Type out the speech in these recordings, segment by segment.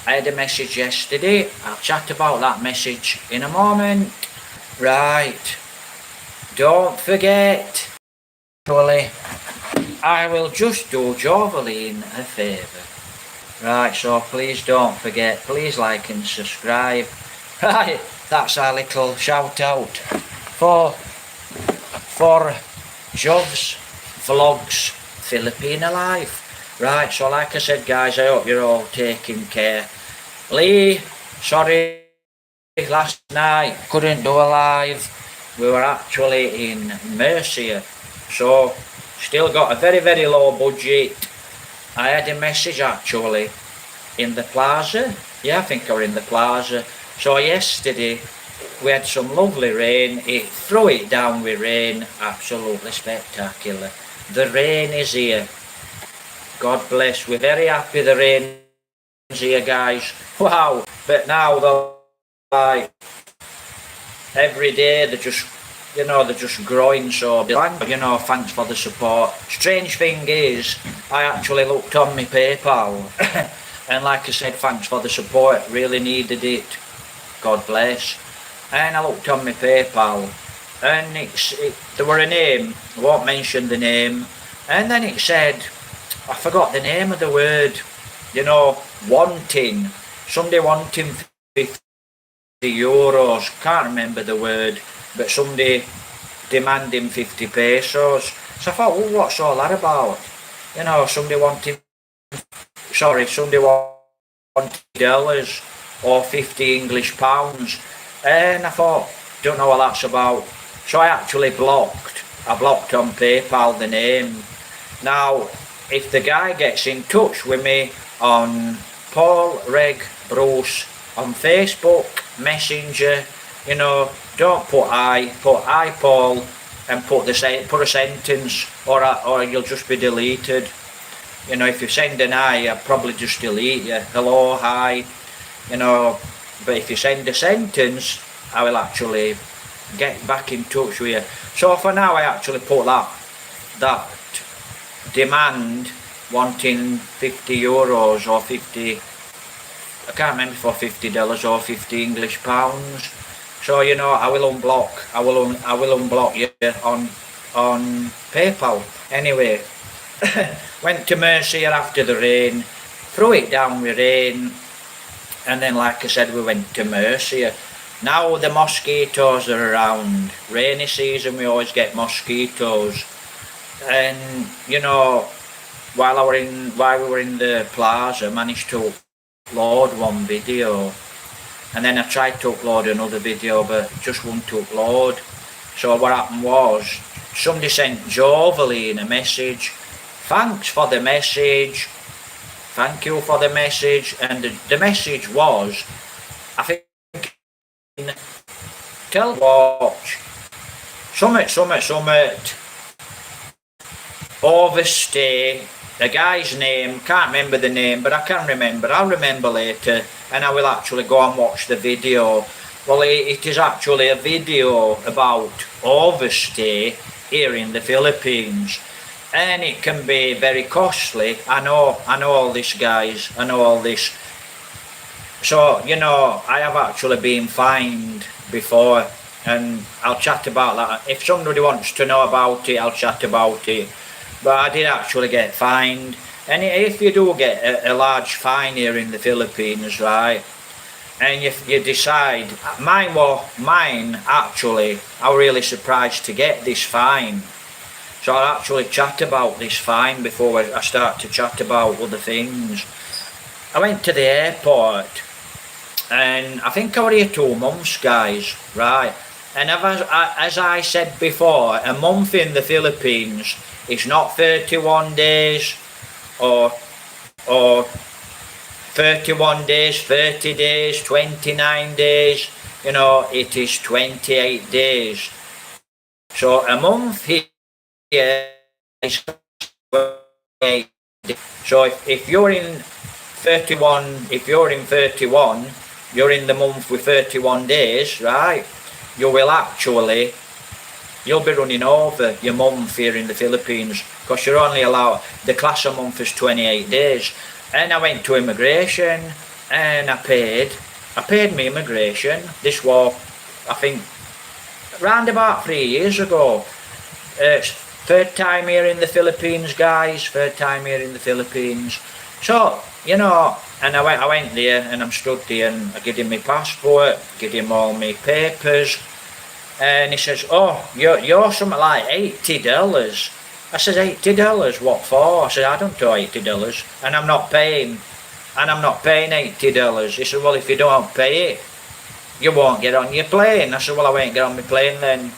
I had a message yesterday. I'll chat about that message in a moment. Right, don't forget, actually, I will just do Jovaline a favour. Right, so please don't forget, please like and subscribe. Right, that's our little shout out for Jov's Vlogs Philippine Alive. Right, so like I said guys, I hope you're all taking care. Lee, sorry last night couldn't do a live. We were actually in Mercia, so still got a very low budget. I had a message actually in the plaza. Yeah, I think I were in the plaza. So yesterday we had some lovely rain. It threw it down with rain. Absolutely spectacular. The rain is here. God bless. We're very happy the rain's here, guys. Wow. But now they're like every day they're just, you know, they're just growing. So, you know, thanks for the support. Strange thing is, I actually looked on my PayPal and like I said, thanks for the support, really needed it. God bless. And I looked on my PayPal and there were a name, I won't mention the name, and then it said, I forgot the name of the word, you know, wanting, somebody wanting 50 euros, can't remember the word, but somebody demanding 50 pesos. So I thought, well, what's all that about? You know, somebody wanting dollars or 50 English pounds. And I thought, don't know what that's about. So I actually blocked on PayPal the name. Now, if the guy gets in touch with me on Paul Reg Bruce on Facebook, Messenger, you know, don't put I Paul and put a sentence or you'll just be deleted. You know, if you send an I, I'll probably just delete you. Hello, hi, you know, but if you send a sentence, I will actually get back in touch with you. So for now, I actually put that demand wanting 50 euros or 50, I can't remember, for $50 or 50 English pounds. So, you know, I will unblock you on PayPal. Anyway, went to Mercia after the rain, threw it down with rain, and then like I said, we went to Mercia. Now the mosquitoes are around. Rainy season, we always get mosquitoes. And you know, while we were in the plaza, I managed to upload one video, and then I tried to upload another video, but just wouldn't upload. So what happened was, somebody sent Jovaline a message. Thanks for the message. Thank you for the message. And the message was, I think, tell watch, summit, overstay, the guy's name, can't remember the name, but I can remember, I'll remember later, and I will actually go and watch the video. Well, it is actually a video about overstay here in the Philippines, and it can be very costly. I know all this, guys, I know all this. So, you know, I have actually been fined before, and I'll chat about that. If somebody wants to know about it, I'll chat about it. But I did actually get fined. And if you do get a large fine here in the Philippines, right, and you decide, mine actually, I was really surprised to get this fine. So I'll actually chat about this fine before I start to chat about other things. I went to the airport, and I think I was here 2 months, guys, right? And as I said before, a month in the Philippines is not 31 days or 31 days, 30 days, 29 days, you know, it is 28 days. So a month here is 28 days. So if you're in 31, you're in the month with 31 days, right, you'll be running over your month here in the Philippines, because you're only allowed, the class a month is 28 days. And I went to immigration, and I paid my immigration. This was, I think, round about 3 years ago. Third time here in the Philippines, guys. Third time here in the Philippines. So, you know, and I went there and I'm stood there and I give him my passport, give him all my papers, and he says, "Oh, you're something like $80. I said, $80? What for? I said, I don't do $80 and I'm not paying $80. He said, well, if you don't pay it, you won't get on your plane. I said, well, I won't get on my plane then.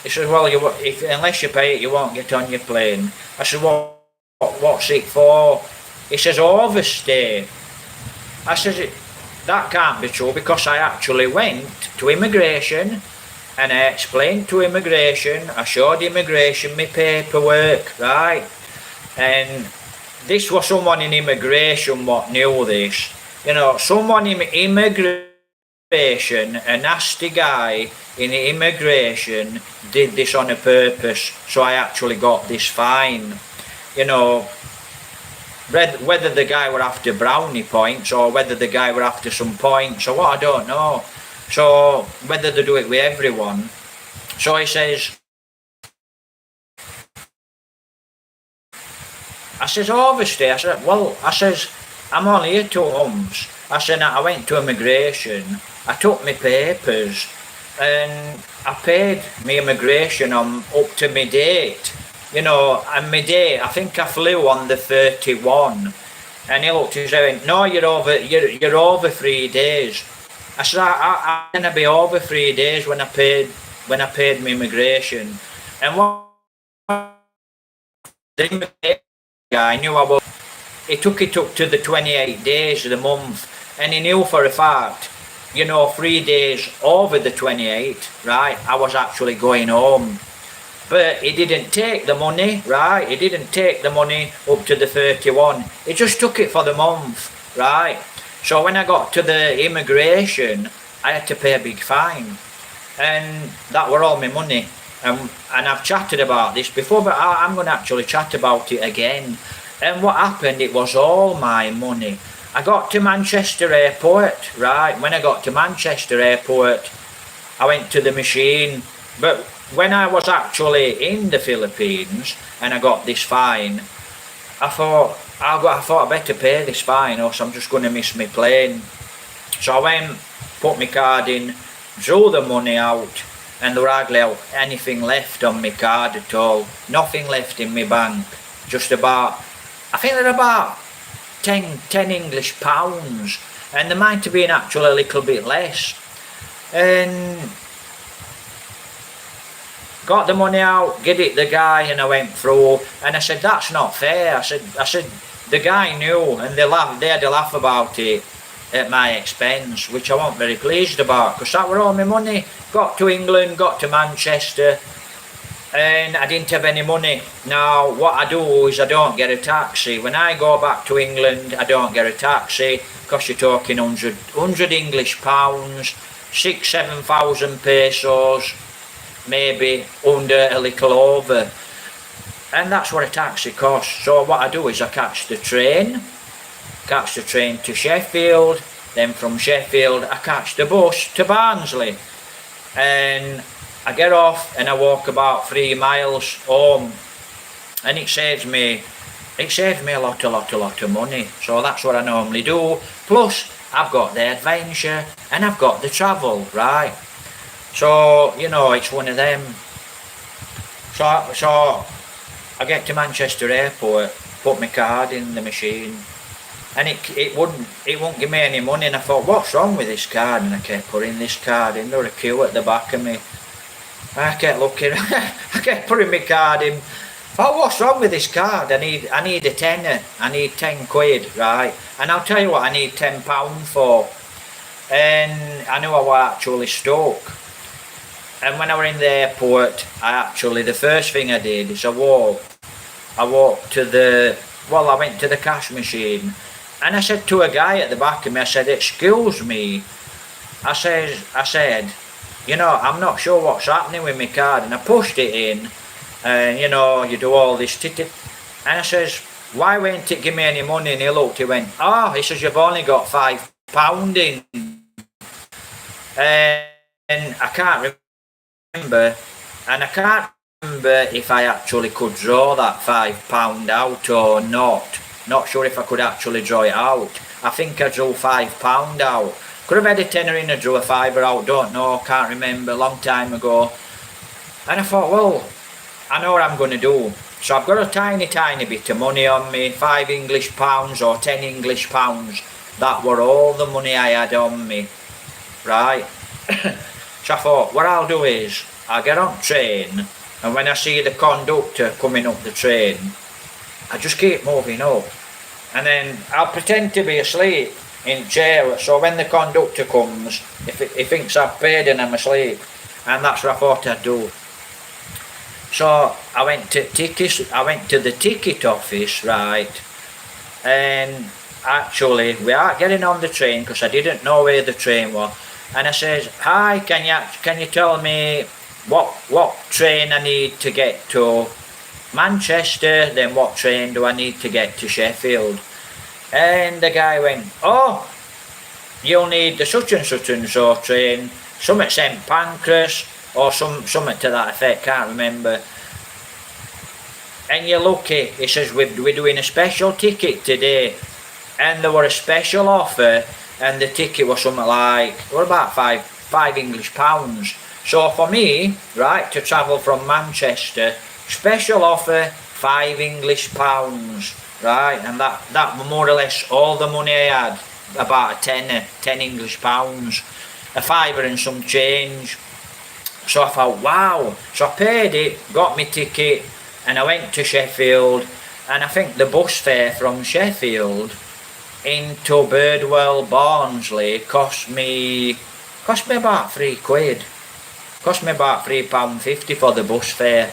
He says, well, unless you pay it, you won't get on your plane. I said, well, what's it for? He says, overstay. I says, that can't be true because I actually went to immigration and I explained to immigration, I showed immigration my paperwork, right? And this was someone in immigration what knew this. You know, someone in immigration, a nasty guy in immigration did this on a purpose, so I actually got this fine. You know, whether the guy were after brownie points or whether the guy were after some points or what, I don't know. So whether they do it with everyone. So he says, I says, overstay. I said, well, I says, I'm only here 2 months. I said, I went to immigration, I took my papers and I paid my immigration on up to my date. You know, and my date, I think I flew on the 31. And he looked and said, no, you're over 3 days. I said, I'm gonna be over 3 days when I paid my immigration. And what the immigration guy knew I was, he took it up to the 28 days of the month, and he knew for a fact, you know, 3 days over the 28, right, I was actually going home. But he didn't take the money, right, he didn't take the money up to the 31, he just took it for the month, right. So when I got to the immigration, I had to pay a big fine, and that were all my money. And I've chatted about this before, but I'm going to actually chat about it again. And what happened, it was all my money. I got to Manchester Airport, right? When I got to Manchester Airport, I went to the machine. But when I was actually in the Philippines and I got this fine, I thought I better pay this fine or else I'm just going to miss my plane. So I went, put my card in, drew the money out, and there hardly anything left on my card at all. Nothing left in my bank. Just about, I think they're about 10 English pounds, and there might have been actually a little bit less. And got the money out, give it the guy, and I went through, and I said, that's not fair. I said the guy knew, and they had a laugh about it at my expense, which I wasn't very pleased about, because that were all my money. Got to England, got to Manchester, and I didn't have any money. Now what I do is I don't get a taxi. When I go back to England, I don't get a taxi, because you're talking 100 English pounds, 6,000-7,000 pesos, maybe under, a little over, and that's what a taxi costs. So what I do is I catch the train to Sheffield, then from Sheffield I catch the bus to Barnsley, and I get off and I walk about 3 miles home, and it saves me a lot of money. So that's what I normally do. Plus I've got the adventure and I've got the travel, right? So, you know, it's one of them. So I get to Manchester Airport, put my card in the machine, and it wouldn't give me any money, and I thought, what's wrong with this card? And I kept putting this card in. There was a queue at the back of me. I kept looking, I kept putting my card in. I thought, what's wrong with this card? I need a tenner, I need 10 quid, right? And I'll tell you what I need £10 for. And I knew I was actually stuck. And when I were in the airport, the first thing I did is I went to the cash machine, and I said to a guy at the back of me, I said, excuse me, I said, you know, I'm not sure what's happening with my card, and I pushed it in, and you know, you do all this and I says, why won't it give me any money? And he looked, he went, he says, you've only got £5 pounding, and I can't remember, if I actually could draw that £5 out or not. Not sure if I could actually draw it out. I think I drew £5 out. Could have had a tenner in and drew a fiver out, don't know, can't remember, long time ago. And I thought, well, I know what I'm going to do. So I've got a tiny bit of money on me, £5 or £10. That were all the money I had on me, right? So I thought, what I'll do is, I'll get on train, and when I see the conductor coming up the train, I just keep moving up. And then I'll pretend to be asleep in chair, so when the conductor comes, he thinks I've paid and I'm asleep. And that's what I thought I'd do. So I went to the ticket office, right? And actually, we are getting on the train because I didn't know where the train was. And I says, hi, can you tell me what train I need to get to Manchester, then what train do I need to get to Sheffield? And the guy went, oh, you'll need the such and so train, some at St Pancras, or something to that effect, can't remember. And you're lucky, he says, we're doing a special ticket today. And there were a special offer, and the ticket was something like, what about £5? So for me, right, to travel from Manchester, special offer, £5, right, and that was more or less all the money I had, about a tenner, £10, a fiver and some change. So I thought, wow. So I paid it, got my ticket, and I went to Sheffield, and I think the bus fare from Sheffield into Birdwell, Barnsley cost me about £3. Cost me about £3.50 for the bus fare.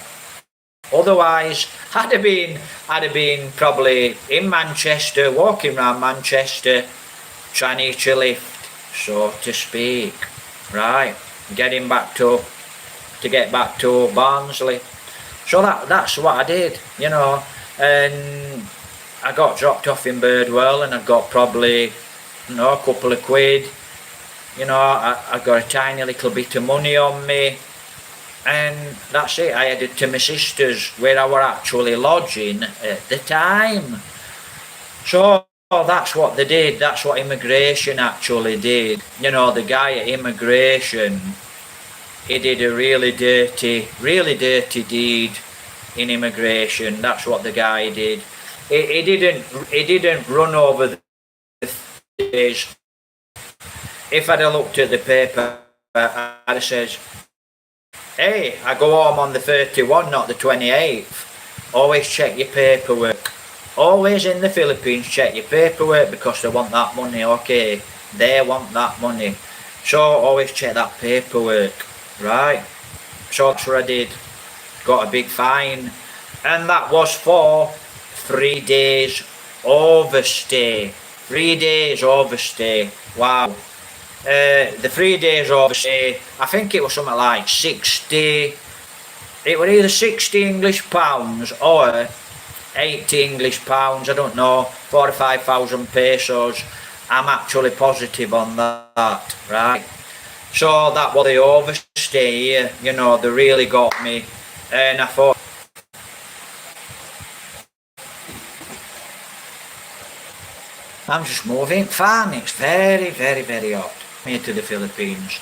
Otherwise, I'd have been probably in Manchester, walking around Manchester, trying to hitch a lift, so to speak, right? Get back to Barnsley. So that's what I did, you know. And I got dropped off in Birdwell, and I got probably, you know, a couple of quid. You know, I got a tiny little bit of money on me, and that's it. I headed to my sister's, where I were actually lodging at the time. So that's what they did. That's what immigration actually did. You know, the guy at immigration, he did a really dirty deed in immigration. That's what the guy did. He didn't run over the days. If I'd have looked at the paper, I'd have said, hey, I go home on the 31, not the 28th. Always check your paperwork. Always in the Philippines, check your paperwork, because they want that money, okay? They want that money. So always check that paperwork, right? So that's what I did. Got a big fine. And that was for 3 days overstay. 3 days overstay. Wow. The 3 days overstay, I think it was something like 60, it was either 60 English pounds or 80 English pounds, I don't know, 4 or 5,000 pesos. I'm actually positive on that, right? So that was the overstay here, you know, they really got me. And I thought, I'm just moving fine. It's very hot here to the Philippines.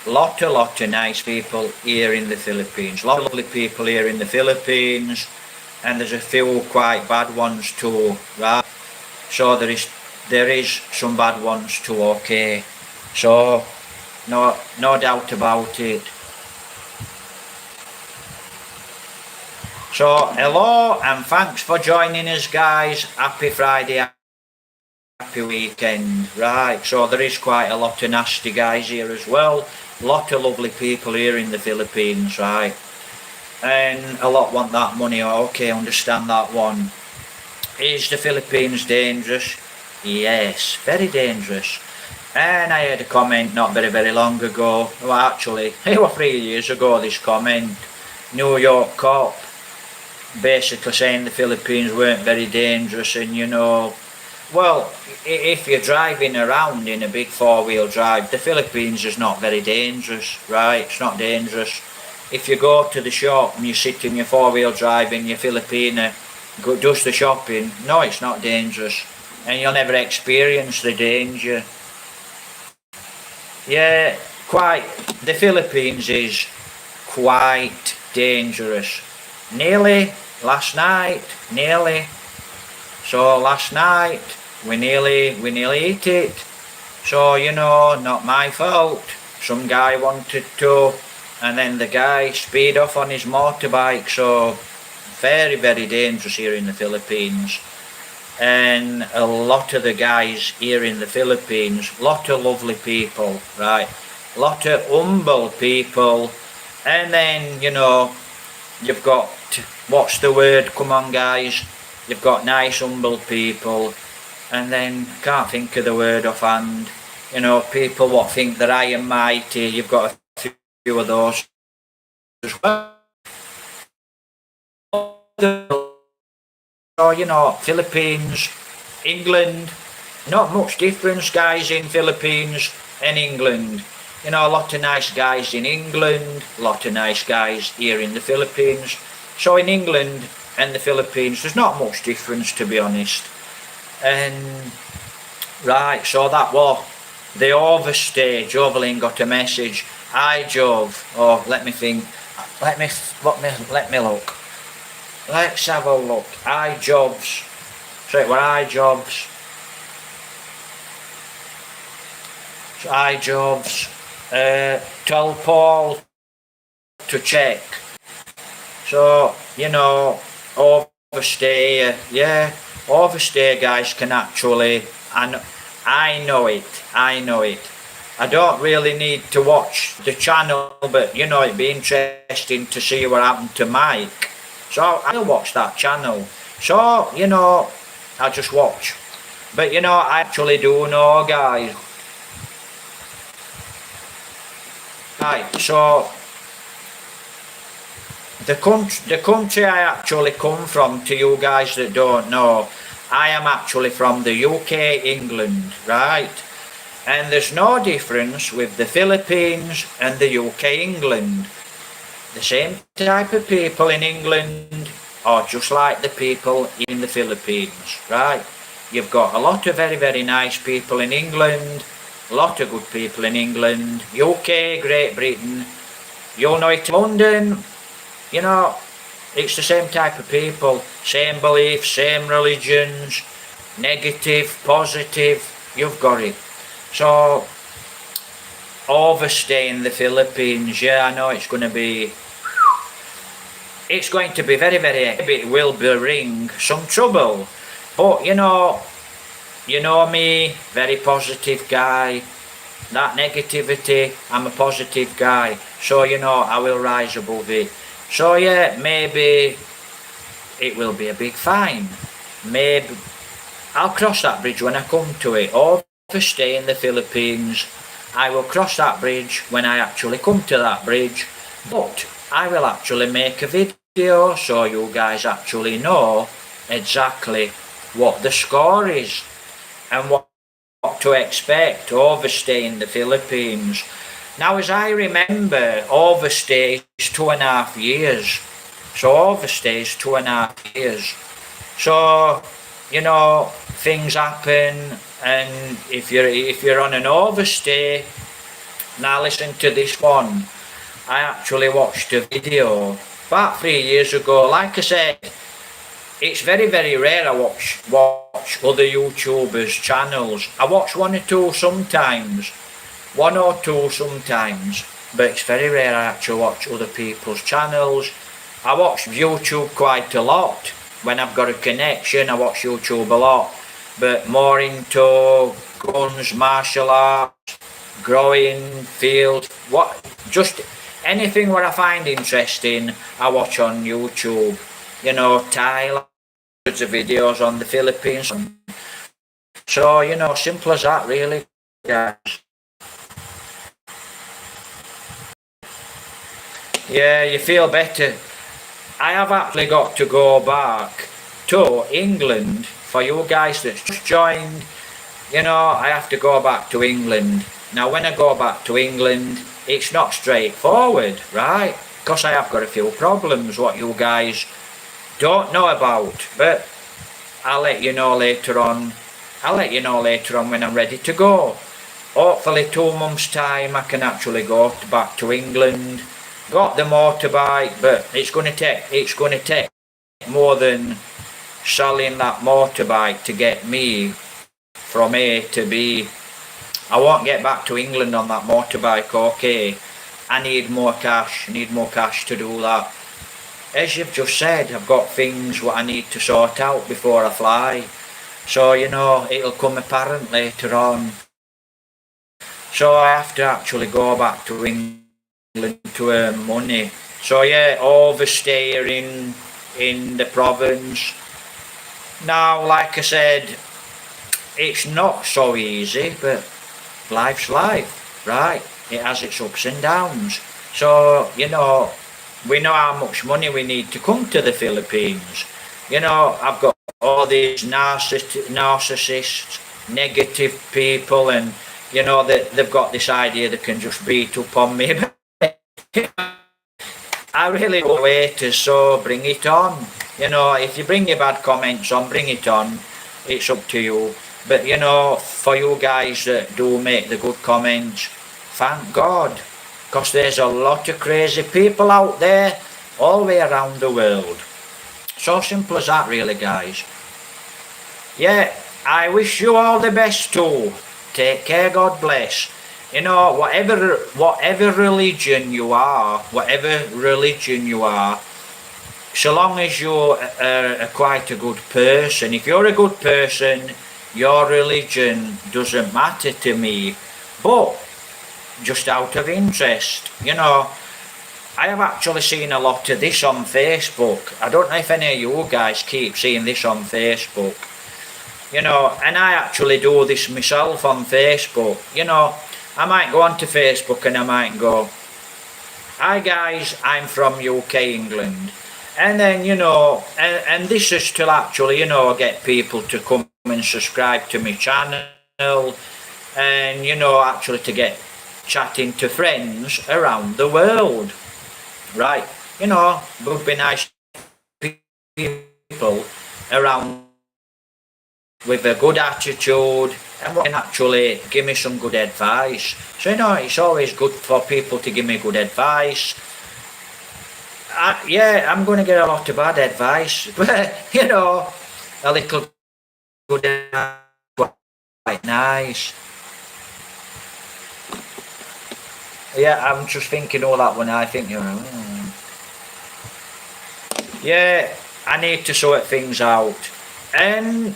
Lot of nice people here in the Philippines. Lot of lovely people here in the Philippines, and there's a few quite bad ones too, right? So there is some bad ones too, okay? So no doubt about it. So hello and thanks for joining us, guys. Happy Friday. Happy weekend, right? So there is quite a lot of nasty guys here as well. Lot of lovely people here in the Philippines, right? And a lot want that money. Okay, understand that one. Is the Philippines dangerous? Yes, very dangerous. And I had a comment not very long ago. Well, actually, it was 3 years ago, this comment. New York cop basically saying the Philippines weren't very dangerous, and you know, Well, if you're driving around in a big four-wheel drive, the Philippines is not very dangerous, right? It's not dangerous. If you go to the shop and you sit in your four-wheel drive in your Filipina, does the shopping, no, it's not dangerous. And you'll never experience the danger. Yeah, quite. The Philippines is quite dangerous. Nearly, last night, nearly. So last night, we nearly hit it. So, you know, not my fault. Some guy wanted to, and then the guy speed off on his motorbike. So, very, very dangerous here in the Philippines. And a lot of the guys here in the Philippines, lot of lovely people, right? Lot of humble people. And then, you know, you've got, what's the word? Come on, guys. You've got nice, humble people. And then, can't think of the word offhand. You know, people what think they're high and mighty. You've got a few of those as well. So, you know, Philippines, England, not much difference, guys, in Philippines and England. You know, a lot of nice guys in England, a lot of nice guys here in the Philippines. So in England and the Philippines, there's not much difference, to be honest. And, right, so that was the overstay. Jovelyn got a message. Hi, Jove. Oh, let me think. Let me look. Let's have a look. Hi, Jobs. So it were hi, Jobs. So, hi, Jobs. Tell Paul to check. So, you know, overstay, yeah, overstay guys can actually, and I know it. I don't really need to watch the channel, but you know, it'd be interesting to see what happened to Mike. So I'll watch that channel. So, you know, I just watch. But you know, I actually do know, guys. Right, so the country I actually come from, to you guys that don't know, I am actually from the UK, England, right? And there's no difference with the Philippines and the UK, England. The same type of people in England are just like the people in the Philippines, right? You've got a lot of very, very nice people in England, a lot of good people in England, UK, Great Britain, you'll know it in London, you know, it's the same type of people, same beliefs, same religions, negative, positive, you've got it. So, overstay in the Philippines, yeah, I know it's going to be very, very, it will bring some trouble. But, you know me, very positive guy. That negativity, I'm a positive guy. So, you know, I will rise above it. So, yeah, maybe it will be a big fine. Maybe I'll cross that bridge when I come to it. Overstay in the Philippines. I will cross that bridge when I actually come to that bridge. But I will actually make a video so you guys actually know exactly what the score is and what to expect overstay in the Philippines. Now, as I remember, overstay is 2.5 years. So overstay is 2.5 years. So, you know, things happen, and if you're on an overstay, now listen to this one. I actually watched a video about 3 years ago. Like I said, it's very, very rare I watch other YouTubers' channels. I watch one or two sometimes, but it's very rare I actually watch other people's channels. I watch YouTube quite a lot. When I've got a connection, I watch YouTube a lot, but more into guns, martial arts, growing field, just anything what I find interesting, I watch on YouTube. You know, Thailand, loads of videos on the Philippines. So, you know, simple as that, really, guys. Yeah, you feel better. I have actually got to go back to England for for you guys that's just joined, you know, I have to go back to England. Now when I go back to England, it's not straightforward, right? Because I have got a few problems what you guys don't know about, but I'll let you know later on. I'll let you know later on when I'm ready to go. Hopefully 2 months time I can actually go back to England. Got the motorbike, but it's going to take more than selling that motorbike to get me from A to B. I won't get back to England on that motorbike, okay. I need more cash to do that. As you've just said, I've got things what I need to sort out before I fly. So, you know, it'll come apparent later on. So I have to actually go back to England to earn money. So yeah, overstaying in the province. Now, like I said, it's not so easy, but life's life, right? It has its ups and downs. So, you know, we know how much money we need to come to the Philippines. You know, I've got all these narcissists, negative people, and, you know, they've got this idea they can just beat up on me. I really don't wait, so bring it on. You know, if you bring your bad comments on, bring it on. It's up to you. But, you know, for you guys that do make the good comments, thank God. Because there's a lot of crazy people out there all the way around the world. So simple as that, really, guys. Yeah, I wish you all the best too. Take care, God bless. You know, whatever religion you are, so long as you're quite a good person, if you're a good person, your religion doesn't matter to me. But just out of interest, you know, I have actually seen a lot of this on Facebook. I don't know if any of you guys keep seeing this on Facebook. You know, and I actually do this myself on Facebook. You know, I might go onto Facebook and I might go, hi guys, I'm from UK, England. And then, you know, and this is to actually, you know, get people to come and subscribe to my channel. And, you know, actually to get chatting to friends around the world. Right, you know, would be nice people around with a good attitude and can actually give me some good advice. So, you know, it's always good for people to give me good advice. Yeah, I'm going to get a lot of bad advice, but, you know, a little good advice, quite nice. Yeah, I'm just thinking all that when I think, you know, yeah, I need to sort things out. And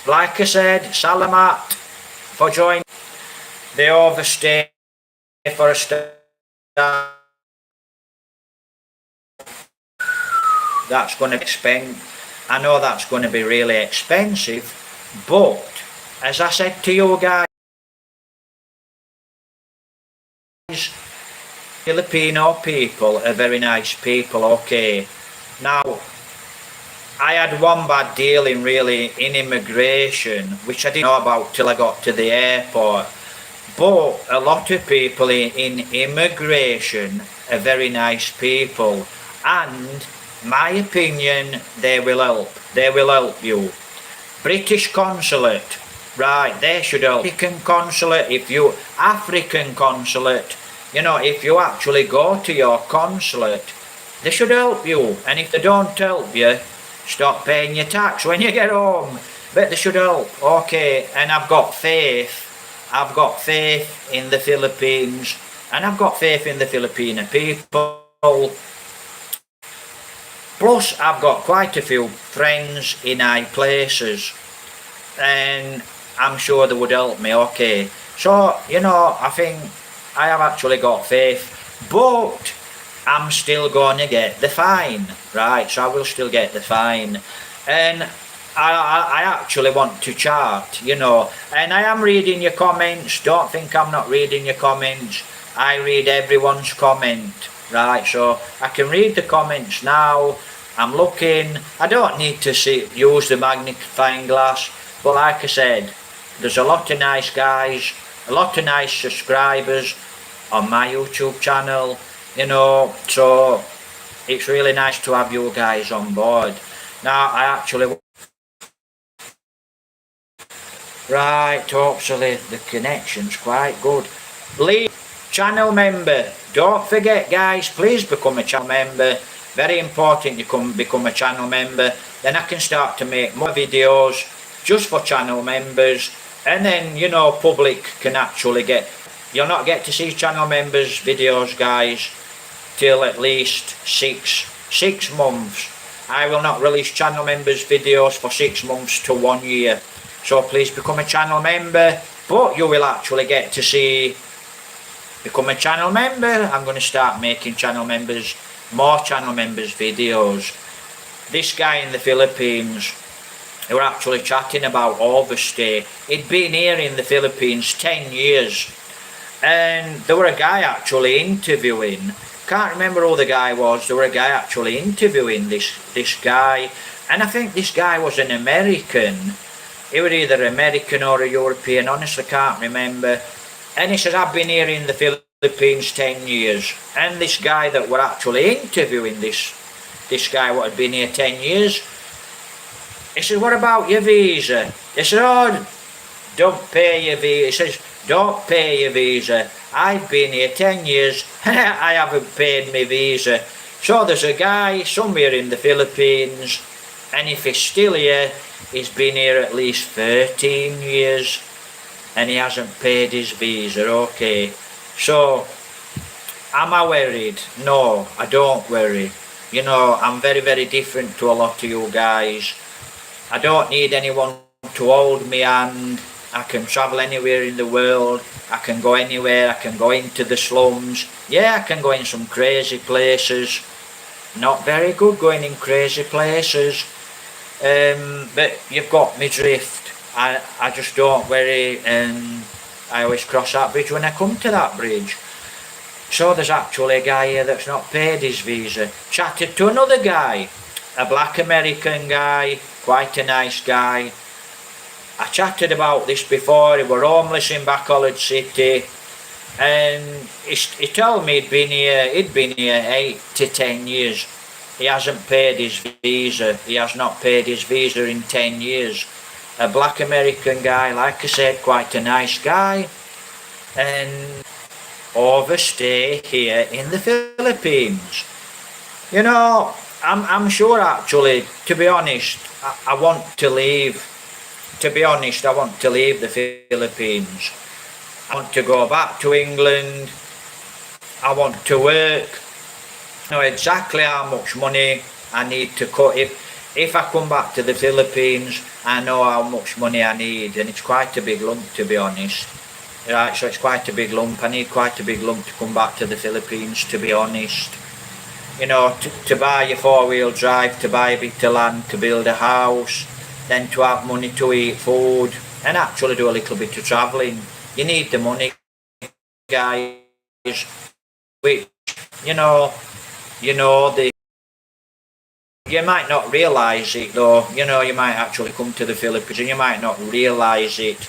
like I said, Salamat for joining. They overstay for a start. That's going to be expensive. I know that's going to be really expensive, but as I said to you guys, Filipino people are very nice people, okay. Now, I had one bad dealing really in immigration, which I didn't know about till I got to the airport. But a lot of people in immigration are very nice people, and my opinion, they will help. They will help you. British consulate, right, they should help. African consulate, African consulate, you know, if you actually go to your consulate, they should help you. And if they don't help you, stop paying your tax when you get home. But they should help, okay. And I've got faith. I've got faith in the Philippines, and I've got faith in the Filipino people. Plus, I've got quite a few friends in high places, and I'm sure they would help me, okay. So, you know, I think I have actually got faith, but I'm still going to get the fine, right? So I will still get the fine. And I actually want to chat, you know, and I am reading your comments. Don't think I'm not reading your comments. I read everyone's comment, right? So I can read the comments now. I'm looking. I don't need to use the magnifying glass, but like I said, there's a lot of nice guys, a lot of nice subscribers on my YouTube channel, you know, so it's really nice to have you guys on board. Now, I actually... Right, hopefully the connection's quite good. Leave channel member. Don't forget, guys, please become a channel member. Very important you become a channel member. Then I can start to make more videos just for channel members. And then, you know, public can actually get... You'll not get to see channel members' videos, guys, till at least six months. I will not release channel members' videos for 6 months to 1 year. So please become a channel member, but you will actually get to see... Become a channel member. I'm going to start making more channel members videos. This guy in the Philippines, they were actually chatting about overstay. He'd been here in the Philippines 10 years. And there were a guy actually interviewing. Can't remember who the guy was. There were a guy actually interviewing this guy. And I think this guy was an American. He was either American or a European, honestly can't remember. And he says, I've been here in the Philippines 10 years. And this guy that were actually interviewing this guy what had been here 10 years, he says, what about your visa? He said, oh, don't pay your visa. He says, don't pay your visa. I've been here 10 years and I haven't paid my visa. So there's a guy somewhere in the Philippines, and if he's still here, he's been here at least 13 years and he hasn't paid his visa. Okay, so am I worried? No, I don't worry. You know, I'm very, very different to a lot of you guys. I don't need anyone to hold me hand. I can travel anywhere in the world. I can go anywhere. I can go into the slums. Yeah, I can go in some crazy places. Not very good going in crazy places. But you've got me drift. I just don't worry, and I always cross that bridge when I come to that bridge. So there's actually a guy here that's not paid his visa. Chatted to another guy, a black American guy, quite a nice guy. I chatted about this before. He were homeless in Bacolod City, and he told me he'd been here 8 to 10 years. He hasn't paid his visa. He has not paid his visa in 10 years. A black American guy, like I said, quite a nice guy, and overstay here in the Philippines. You know, I'm sure actually, to be honest, I want to leave. To be honest, I want to leave the Philippines. I want to go back to England. I want to work. I know exactly how much money I need to cut. If I come back to the Philippines, I know how much money I need, and it's quite a big lump, to be honest. Right, so it's quite a big lump. I need quite a big lump to come back to the Philippines, to be honest. You know, to buy a 4-wheel drive, to buy a bit of land, to build a house, then to have money to eat food, and actually do a little bit of travelling. You need the money, guys. Which, you know, you might not realise it though. You know, you might actually come to the Philippines and you might not realise it,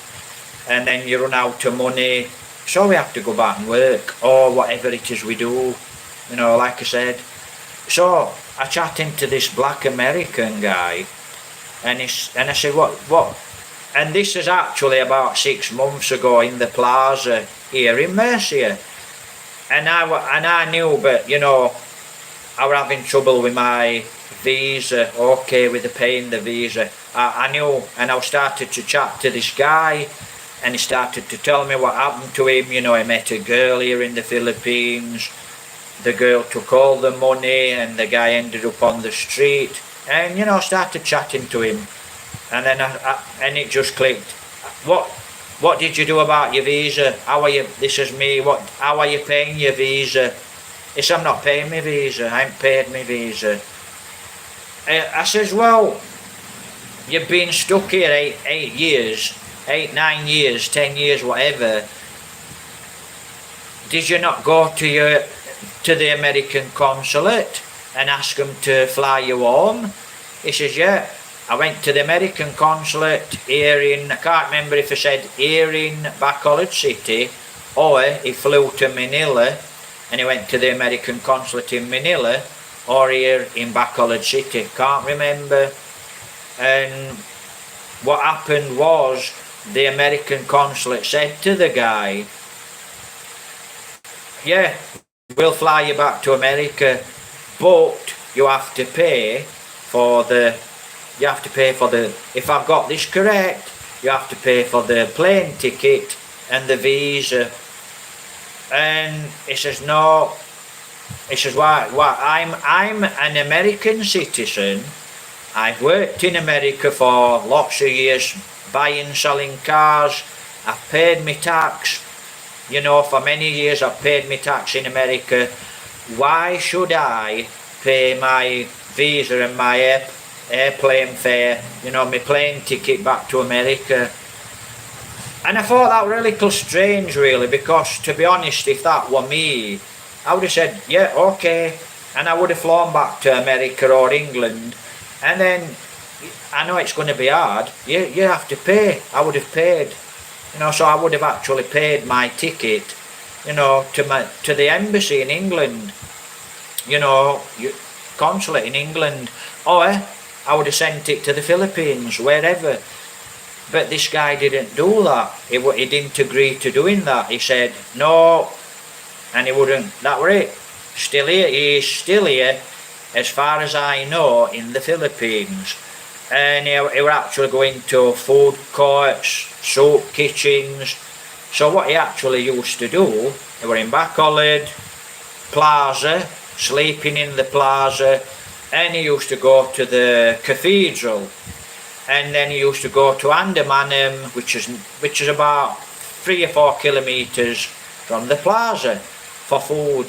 and then you run out of money, so we have to go back and work, or whatever it is we do, you know, like I said. So I chatted to this black American guy, and I said, what? And this is actually about 6 months ago in the plaza here in Mercia, and I knew, but you know, I was having trouble with my visa, okay, with the paying the visa. I knew, and I started to chat to this guy, and he started to tell me what happened to him. You know, he met a girl here in the Philippines. The girl took all the money, and the guy ended up on the street. And you know, I started chatting to him, and then and it just clicked. What did you do about your visa? How are you? This is me. How are you paying your visa? He said, I'm not paying my visa. I haven't paid my visa. I says, well, you've been stuck here 8 years, 8, 9 years, 10 years, whatever. Did you not go to the American consulate? and ask them to fly you home? He says, yeah. I went to the American consulate here in, I can't remember if I said here in Bacolod City, or he flew to Manila and he went to the American consulate in Manila, or here in Bacolod City, can't remember. And what happened was, the American consulate said to the guy, yeah, we'll fly you back to America, but you have to pay for the, if I've got this correct, you have to pay for the plane ticket and the visa. And he says, no. He says, why? I'm an American citizen. I've worked in America for lots of years, buying, selling cars. I've paid my tax. You know, for many years I've paid my tax in America. Why should I pay my visa and my airplane fare, you know, my plane ticket back to America? And I thought that really strange, really, because to be honest, if that were me, I would have said, yeah, okay, and I would have flown back to America or England, and then, I know it's going to be hard, you have to pay. I would have paid, you know, so I would have actually paid my ticket, you know, to the embassy in England, you know, consulate in England, or I would have sent it to the Philippines, wherever. But this guy didn't do that. He didn't agree to doing that. He said no, and he wouldn't. That were it. Still here. He is still here, as far as I know, in the Philippines. And he were actually going to food courts, soup kitchens. So what he actually used to do, he were in Bacolod Plaza, sleeping in the plaza, and he used to go to the cathedral, and then he used to go to Andamanum, which is about 3 or 4 kilometres from the plaza, for food,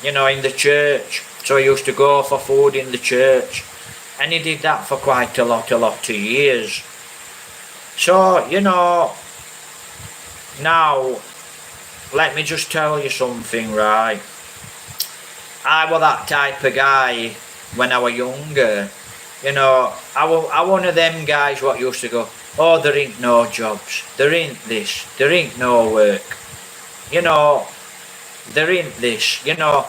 you know, in the church. So he used to go for food in the church, and he did that for quite a lot of years. So, you know, now let me just tell you something, right? I was that type of guy when I was younger. You know, I was one of them guys what used to go, oh, there ain't no jobs, there ain't this, there ain't no work, you know, there ain't this, you know.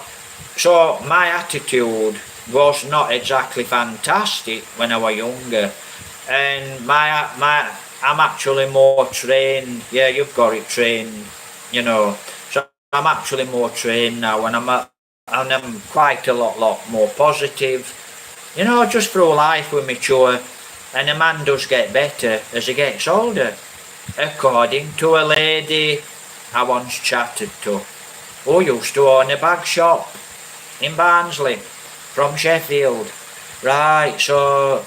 So my attitude was not exactly fantastic when I was younger, and I'm actually more trained. Yeah, you've got it, trained, you know. So I'm actually more trained now, and I'm quite a lot more positive. You know, just through life we mature, and a man does get better as he gets older. According to a lady I once chatted to, who used to own a bag shop in Barnsley, from Sheffield. Right, so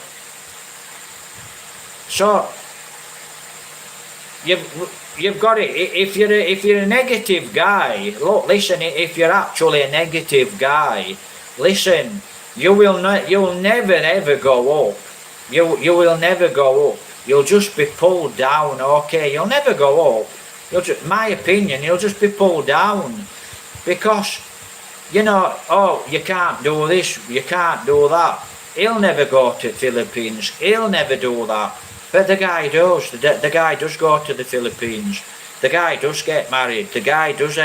you've got it. If you're a negative guy, look, listen. If you're actually a negative guy, listen. You'll never ever go up. You will never go up. You'll just be pulled down. Okay, you'll never go up. My opinion, you'll just be pulled down, because, you know, oh, you can't do this, you can't do that. He'll never go to the Philippines. He'll never do that. But the guy does. The guy does go to the Philippines. The guy does get married. The guy does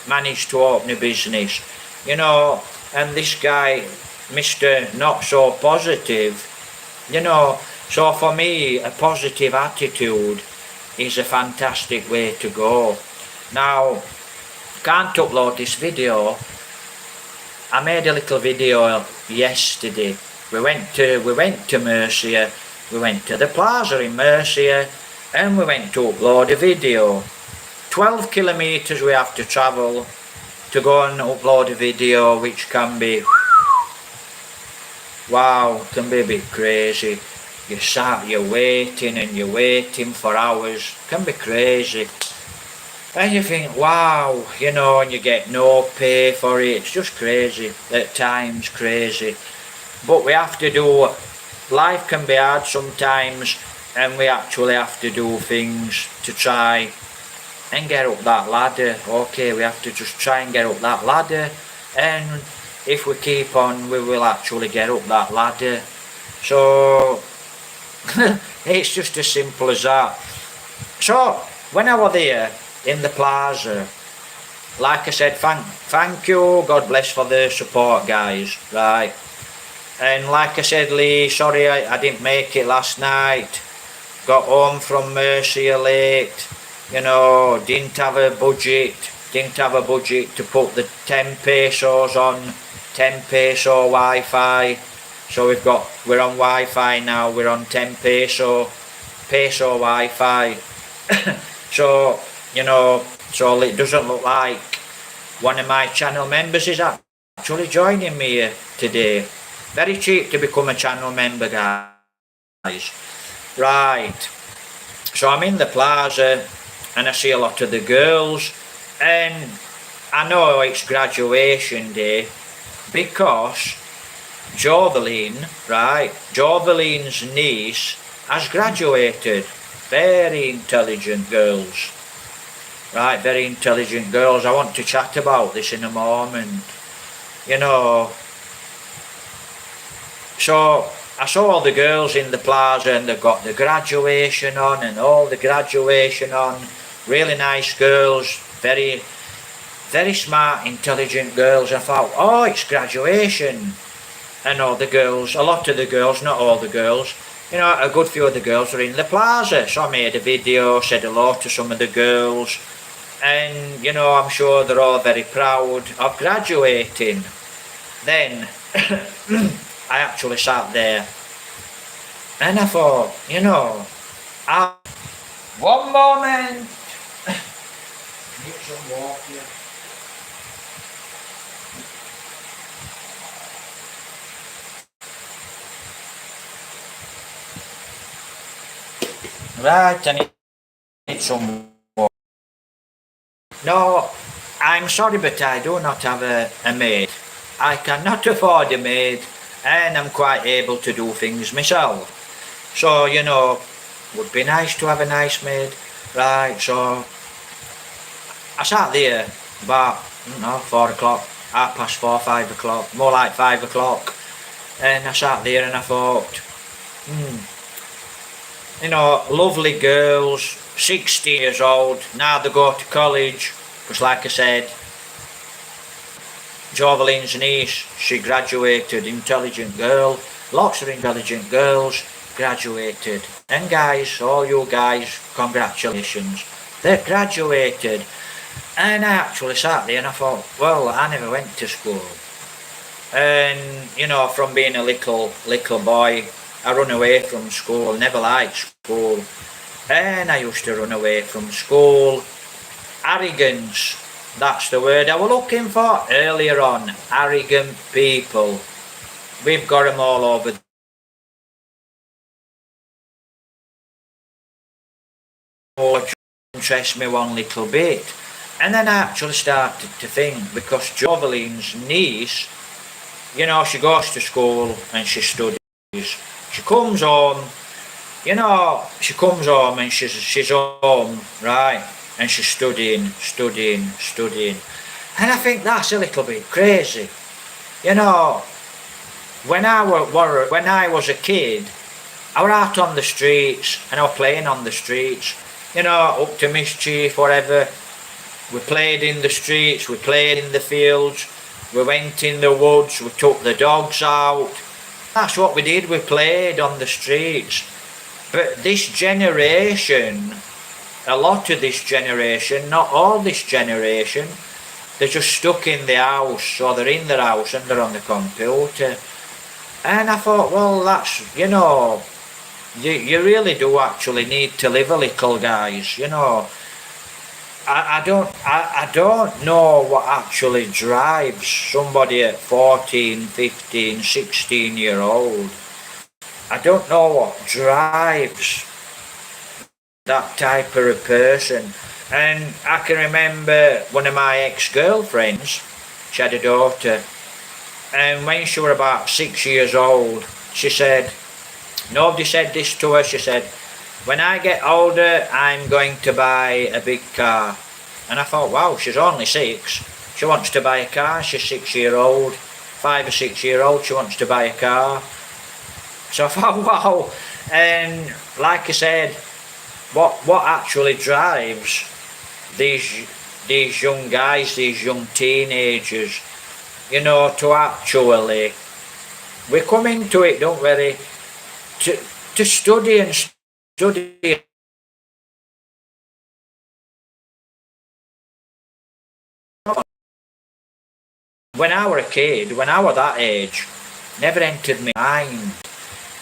manage to open a business. You know, and this guy, Mr. Not So Positive, you know, so for me, a positive attitude is a fantastic way to go. Now, can't upload this video. I made a little video yesterday. We went to Murcia, we went to the plaza in Murcia, and we went to upload a video. 12 kilometres we have to travel to go and upload a video, which can be, wow, can be a bit crazy. You're waiting and you're waiting for hours, can be crazy. And you think, wow, you know, and you get no pay for it. It's just crazy, at times crazy. But we have to do, life can be hard sometimes, and we actually have to do things to try and get up that ladder. Okay, we have to just try and get up that ladder, and if we keep on, we will actually get up that ladder. So it's just as simple as that. So when I was there in the plaza, like I said, thank you, God bless for the support, guys, right? And like I said, Lee, sorry I didn't make it last night. Got home from Mercia late, you know, didn't have a budget to put the 10 pesos on, 10 peso Wi-Fi. So we're on Wi-Fi now, we're on 10 peso Wi-Fi. So, you know, so it doesn't look like one of my channel members is actually joining me here today. Very cheap to become a channel member, guys. Right. So I'm in the plaza and I see a lot of the girls, and I know it's graduation day because Joveline, right, Joveline's niece has graduated. Very intelligent girls. Right, very intelligent girls. I want to chat about this in a moment. You know, so I saw all the girls in the plaza and they've got the graduation on and all the graduation on. Really nice girls, very, very smart, intelligent girls. I thought, oh, it's graduation. And all the girls, a lot of the girls, not all the girls, you know, a good few of the girls were in the plaza. So I made a video, said hello to some of the girls. And, you know, I'm sure they're all very proud of graduating. Then I actually sat there and I thought, you know, one moment. Get some water. Right, I need some water. No, I'm sorry, but I do not have a maid. I cannot afford a maid, and I'm quite able to do things myself. So, you know, would be nice to have a nice maid. Right, so I sat there about, 4 o'clock, 4:30, 5 o'clock, more like 5 o'clock. And I sat there and I thought, you know, lovely girls, 16 years old, now they go to college, because like I said, Joveline's niece, she graduated, intelligent girl, lots of intelligent girls graduated. And guys, all you guys, congratulations, they've graduated. And I actually sat there and I thought, well, I never went to school. And, you know, from being a little boy, I run away from school, never liked school. And I used to run away from school. Arrogance, that's the word I was looking for earlier on. Arrogant people. We've got them all over. Oh, interest me one little bit. And then I actually started to think, because Joveline's niece, you know, she goes to school and she studies. She comes home, you know, and she's home, right, and she's studying. And I think that's a little bit crazy. You know, when I was a kid, I was out on the streets and I was playing on the streets, you know, up to mischief, whatever. We played in the streets, we played in the fields, we went in the woods, we took the dogs out. That's what we did, we played on the streets. But this generation, a lot of this generation, not all this generation, they're just stuck in the house, or they're in their house and they're on the computer. And I thought, well, that's, you know, you really do actually need to live a little, guys, you know. I don't know what actually drives somebody at 14, 15, 16 year old. I don't know what drives that type of a person. And I can remember one of my ex-girlfriends, she had a daughter, and when she was about 6 years old, she said, nobody said this to her, she said, when I get older, I'm going to buy a big car. And I thought, wow, she's only 6. She wants to buy a car, she's 6 years old. I 5 or 6 year old, she wants to buy a car. So I thought, wow. And like I said, what actually drives these young guys, these young teenagers, you know, to actually, we come into it, don't we, to study and study. When I were a kid, when I was that age, never entered my mind,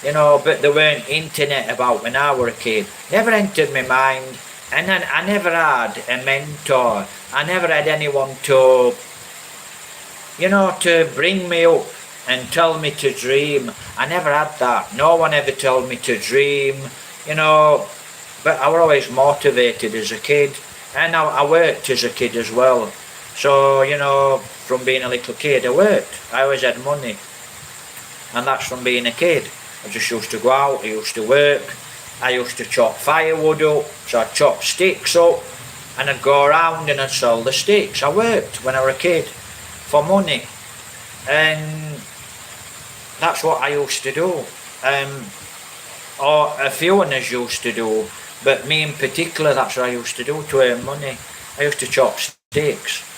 you know, but there weren't internet about when I were a kid. Never entered my mind, and then I never had a mentor. I never had anyone to, you know, to bring me up and tell me to dream. I never had that. No one ever told me to dream, you know, but I was always motivated as a kid, and I worked as a kid as well. So, you know, from being a little kid, I worked. I always had money, and that's from being a kid. I just used to go out, I used to work, I used to chop firewood up, so I'd chop sticks up, and I'd go around and I'd sell the sticks. I worked when I was a kid for money, and that's what I used to do. Or a few of us used to do, but me in particular, that's what I used to do to earn money. I used to chop sticks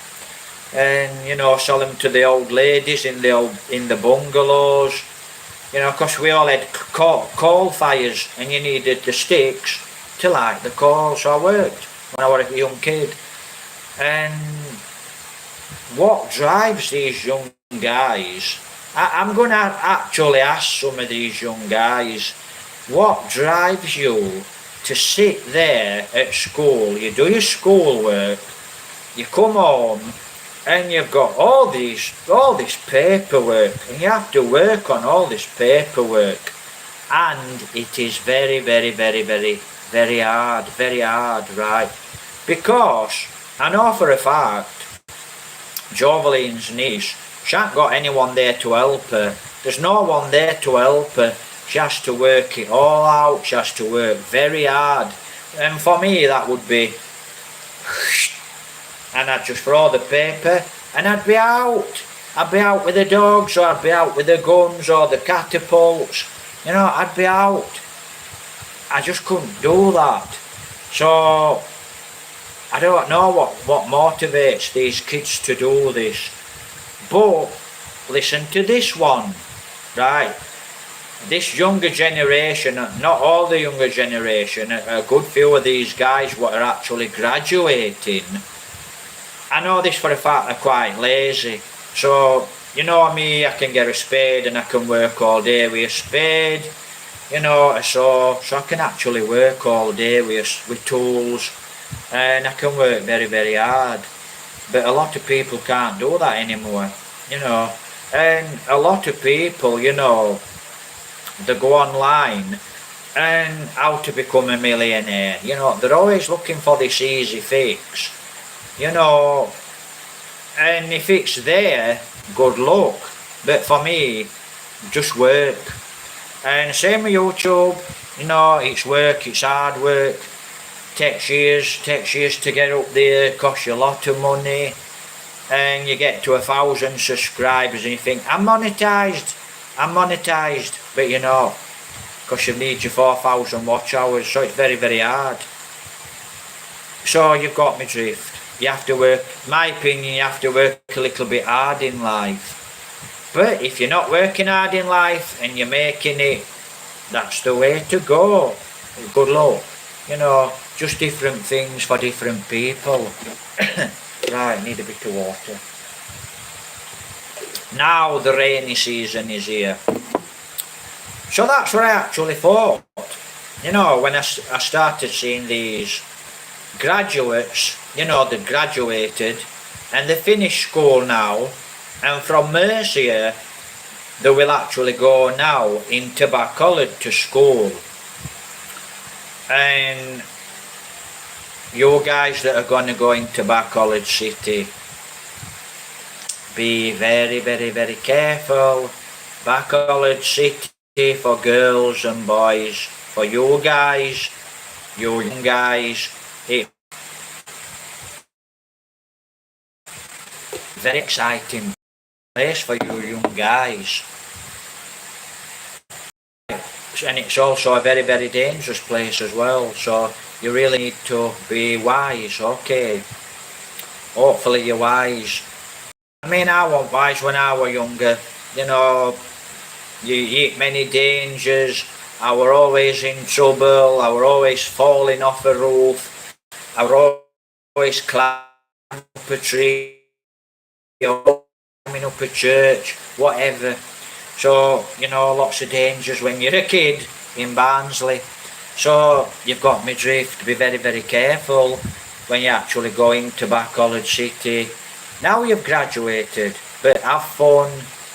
and, you know, sell them to the old ladies in the bungalows. You know, because we all had coal fires, and you needed the sticks to light the coal. So I worked when I was a young kid. And what drives these young guys, I'm going to actually ask some of these young guys, what drives you to sit there at school? You do your schoolwork, you come home, and you've got all this paperwork, and you have to work on all this paperwork, and it is very, very, very, very, very hard, right? Because I know for a fact, Joveline's niece, she ain't got anyone there to help her. There's no one there to help her. She has to work it all out. She has to work very hard. And for me, that would be, and I'd just throw the paper, and I'd be out. I'd be out with the dogs, or I'd be out with the guns or the catapults. You know, I'd be out. I just couldn't do that. So I don't know what motivates these kids to do this. But listen to this one, right? This younger generation, not all the younger generation, a good few of these guys what are actually graduating, I know this for a fact, they're quite lazy. So, you know me, I can get a spade and I can work all day with a spade, you know, so I can actually work all day with tools, and I can work very, very hard. But a lot of people can't do that anymore, you know. And a lot of people, you know, they go online and how to become a millionaire. You know, they're always looking for this easy fix, you know. And if it's there, good luck. But for me, just work. And same with YouTube, you know, it's work, it's hard work. Takes years to get up there, costs you a lot of money, and you get to 1,000 subscribers and you think, I'm monetized, but you're not, because you need your 4,000 watch hours, so it's very, very hard. So you've got me drift. You have to work, in my opinion, you have to work a little bit hard in life. But if you're not working hard in life and you're making it, that's the way to go. Good luck. You know, just different things for different people. Right, need a bit of water. Now the rainy season is here. So that's what I actually thought. You know, when I started seeing these graduates, you know, they graduated and they finished school now, and from Mercia they will actually go now into back college to school. And you guys that are going to go into back college city, be very, very, very careful. Back college city for girls and boys, for you guys, you young guys, it's very exciting. place for you young guys. And it's also a very, very dangerous place as well, so you really need to be wise. Okay, hopefully you're wise. I mean, I was wise when I was younger. You know, you eat many dangers. I were always in trouble. I were always falling off a roof. I were always climbing up a tree, or climbing up a church, whatever. So, you know, lots of dangers when you're a kid in Barnsley. So you've got me drift to be very, very careful when you actually go into College City. Now you've graduated, but have fun,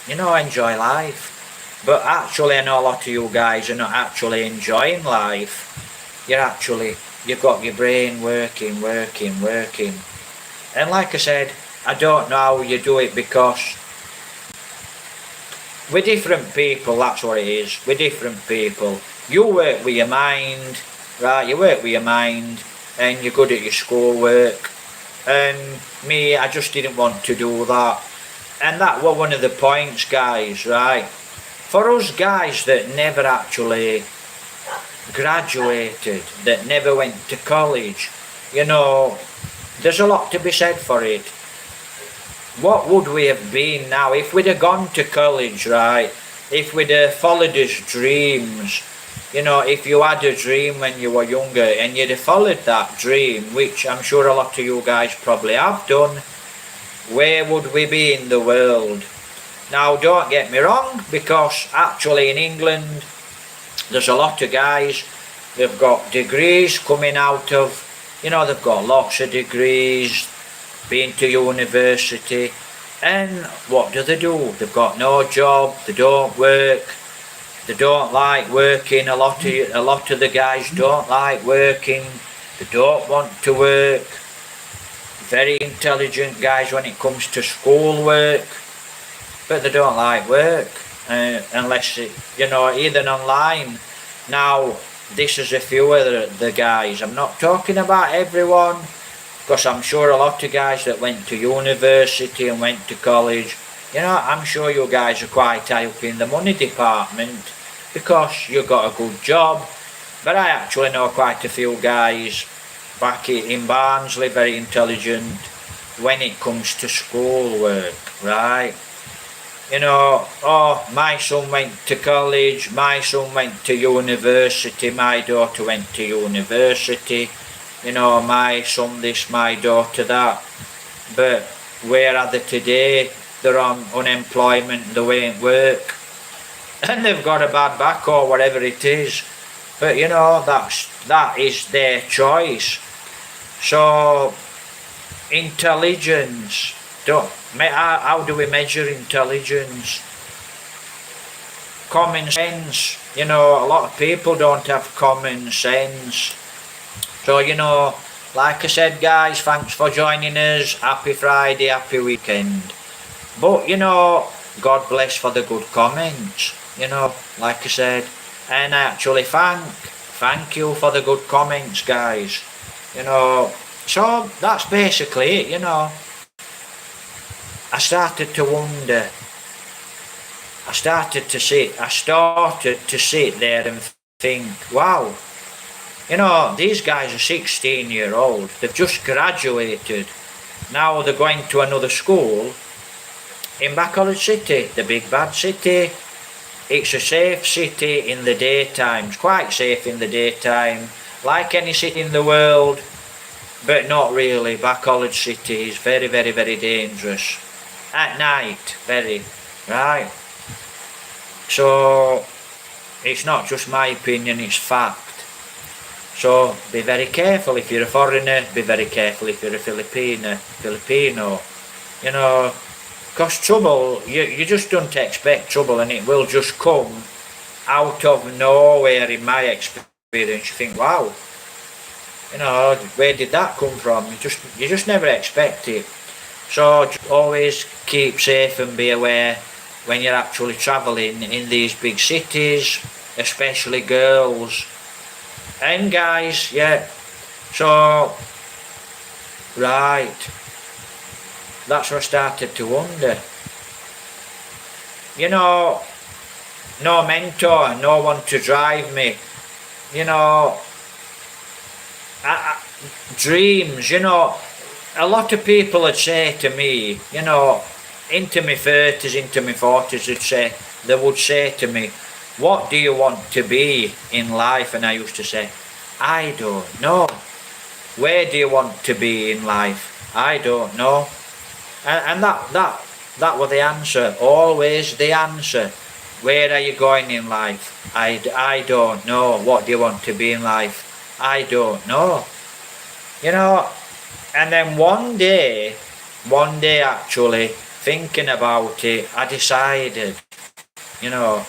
you know, enjoy life. But actually, I know a lot of you guys are not actually enjoying life. You've got your brain working. And like I said, I don't know how you do it, because we're different people, that's what it is. We're different people. You work with your mind, right? You work with your mind, and you're good at your schoolwork. And me, I just didn't want to do that. And that was one of the points, guys, right? For us guys that never actually graduated, that never went to college, you know, there's a lot to be said for it. What would we have been now if we'd have gone to college, right? If we'd have followed his dreams, you know, if you had a dream when you were younger and you'd have followed that dream, which I'm sure a lot of you guys probably have done, where would we be in the world? Now, don't get me wrong, because actually in England, there's a lot of guys, they've got degrees coming out of, you know, they've got lots of degrees, been to university, and what do? They've got no job, they don't work, they don't like working. A lot of the guys don't like working, they don't want to work. Very intelligent guys when it comes to schoolwork, but they don't like work, unless you know, either online. Now, this is a few of the guys. I'm not talking about everyone, because I'm sure a lot of guys that went to university and went to college, you know, I'm sure you guys are quite high up in the money department because you got a good job. But I actually know quite a few guys back in Barnsley, very intelligent when it comes to schoolwork, right? You know, oh, my son went to college, my son went to university, my daughter went to university. You know, my son this, my daughter that. But where are they today? They're on unemployment, they won't work. And they've got a bad back or whatever it is. But you know, that is their choice. So, intelligence. How do we measure intelligence? Common sense. You know, a lot of people don't have common sense. So, you know, like I said, guys, thanks for joining us. Happy Friday, happy weekend. But, you know, God bless for the good comments, you know, like I said. And I actually thank you for the good comments, guys. You know, so that's basically it, you know. I started to wonder. I started to sit there and think, wow. You know, these guys are 16-year-old. They've just graduated. Now they're going to another school in College City, the big bad city. It's a safe city in the daytime. It's quite safe in the daytime, like any city in the world, but not really. College City is very, very, very dangerous. At night, very, right? So, it's not just my opinion, it's fact. So be very careful if you're a foreigner, be very careful if you're a Filipino, you know, because trouble, you just don't expect trouble, and it will just come out of nowhere. In my experience, you think, wow, you know, where did that come from? You just never expect it. So always keep safe and be aware when you're actually travelling in these big cities, especially girls. And guys, yeah, so, right, that's what I started to wonder. you know, no mentor, no one to drive me, you know, dreams, you know. A lot of people would say to me, you know, into my 30s, into my 40s, they would say to me, what do you want to be in life? And I used to say, I don't know. Where do you want to be in life? I don't know. And that was the answer, always the answer. Where are you going in life? I don't know. What do you want to be in life? I don't know. You know, and then one day actually, thinking about it, I decided, you know,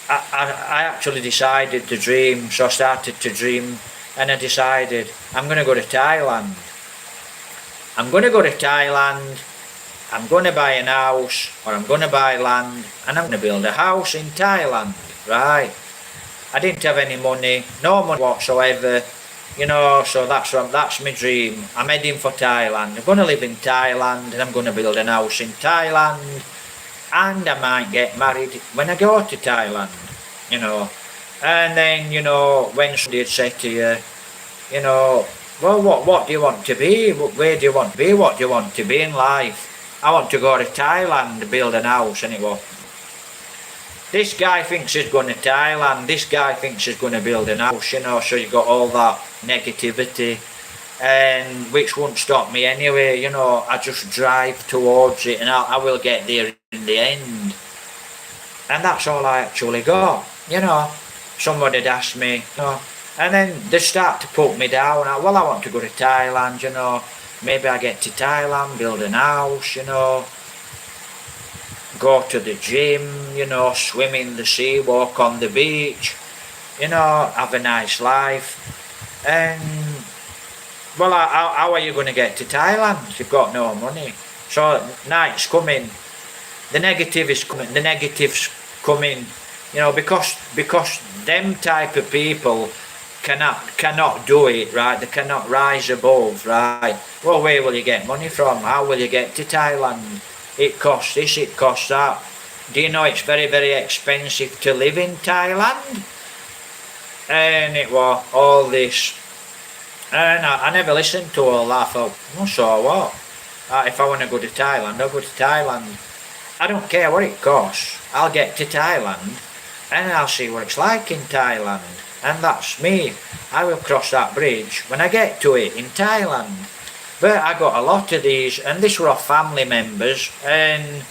I actually decided to dream, so I started to dream, and I decided I'm going to go to Thailand. I'm going to go to Thailand, I'm going to buy an house, or I'm going to buy land, and I'm going to build a house in Thailand, right? I didn't have any money, no money whatsoever, you know, so that's my dream. I'm heading for Thailand. I'm going to live in Thailand, and I'm going to build an house in Thailand, and I might get married when I go to Thailand, you know. And then, you know, when somebody had said to you, you know, well, what do you want to be? Where do you want to be? What do you want to be in life? I want to go to Thailand, build an house. And it was, this guy thinks he's going to Thailand, this guy thinks he's going to build an house, you know, so you got all that negativity, and which won't stop me anyway, you know. I just drive towards it, and I will get there in the end. And that's all I actually got, you know. Somebody had asked me, you know, and then they start to put me down. Well, I want to go to Thailand, you know. Maybe I get to Thailand, build an house, you know. Go to the gym, you know, swim in the sea, walk on the beach, you know, have a nice life. And, well, how are you going to get to Thailand? You've got no money. So, night's coming, the negative is coming, the negative's coming, you know, because them type of people cannot do it, right? They cannot rise above, right? Well, where will you get money from? How will you get to Thailand? It costs this, it costs that. Do you know it's very, very expensive to live in Thailand? And it was all this. And I never listened to all that. I thought, well, so what? If I want to go to Thailand, I'll go to Thailand. I don't care what it costs. I'll get to Thailand and I'll see what it's like in Thailand. And that's me. I will cross that bridge when I get to it in Thailand. But I got a lot of these, and these were all family members, and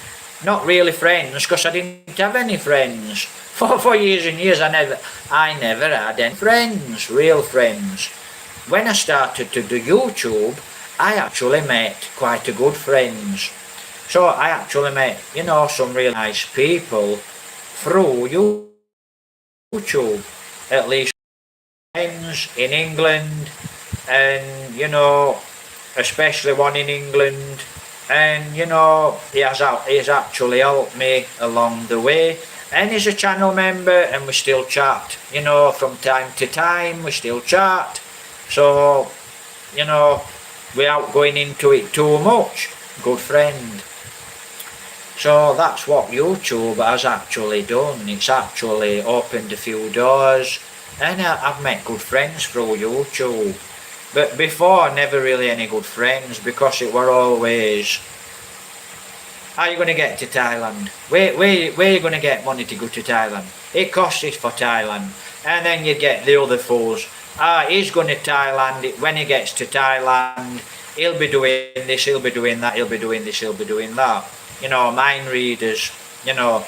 not really friends, because I didn't have any friends. For years and years, I never had any friends, real friends. When I started to do YouTube, I actually met quite a good friends. So I actually met, you know, some really nice people through YouTube. At least friends in England, and, you know, especially one in England, and, you know, he has actually helped me along the way, and he's a channel member, and we still chat, you know, from time to time we still chat. So, you know, without going into it too much, good friend. So that's what YouTube has actually done. It's actually opened a few doors, and I've met good friends through YouTube. But before, never really any good friends, because it were always, how are you going to get to Thailand? Where are you going to get money to go to Thailand? It costs this for Thailand. And then you get the other fools. He's going to Thailand. When he gets to Thailand, he'll be doing this, he'll be doing that, he'll be doing this, he'll be doing that. You know, mind readers, you know.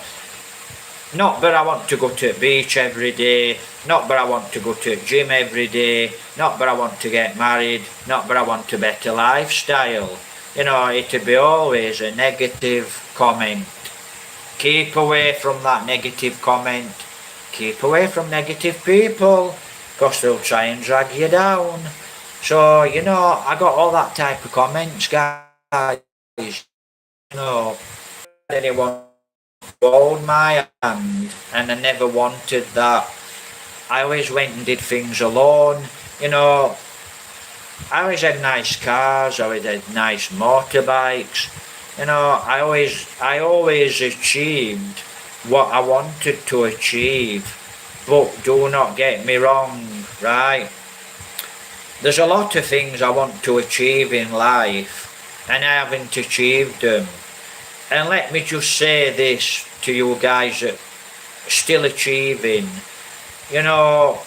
Not but I want to go to the beach every day, not but I want to go to the gym every day, not but I want to get married, not but I want a better lifestyle. You know, it'd be always a negative comment. Keep away from that negative comment. Keep away from negative people, because they'll try and drag you down. So, you know, I got all that type of comments, guys. You know, anyone hold my hand, and I never wanted that. I always went and did things alone, you know. I always had nice cars, I always had nice motorbikes, You know, I always achieved what I wanted to achieve. But do not get me wrong, right? There's a lot of things I want to achieve in life, and I haven't achieved them. And let me just say this to you guys that are still achieving. You know,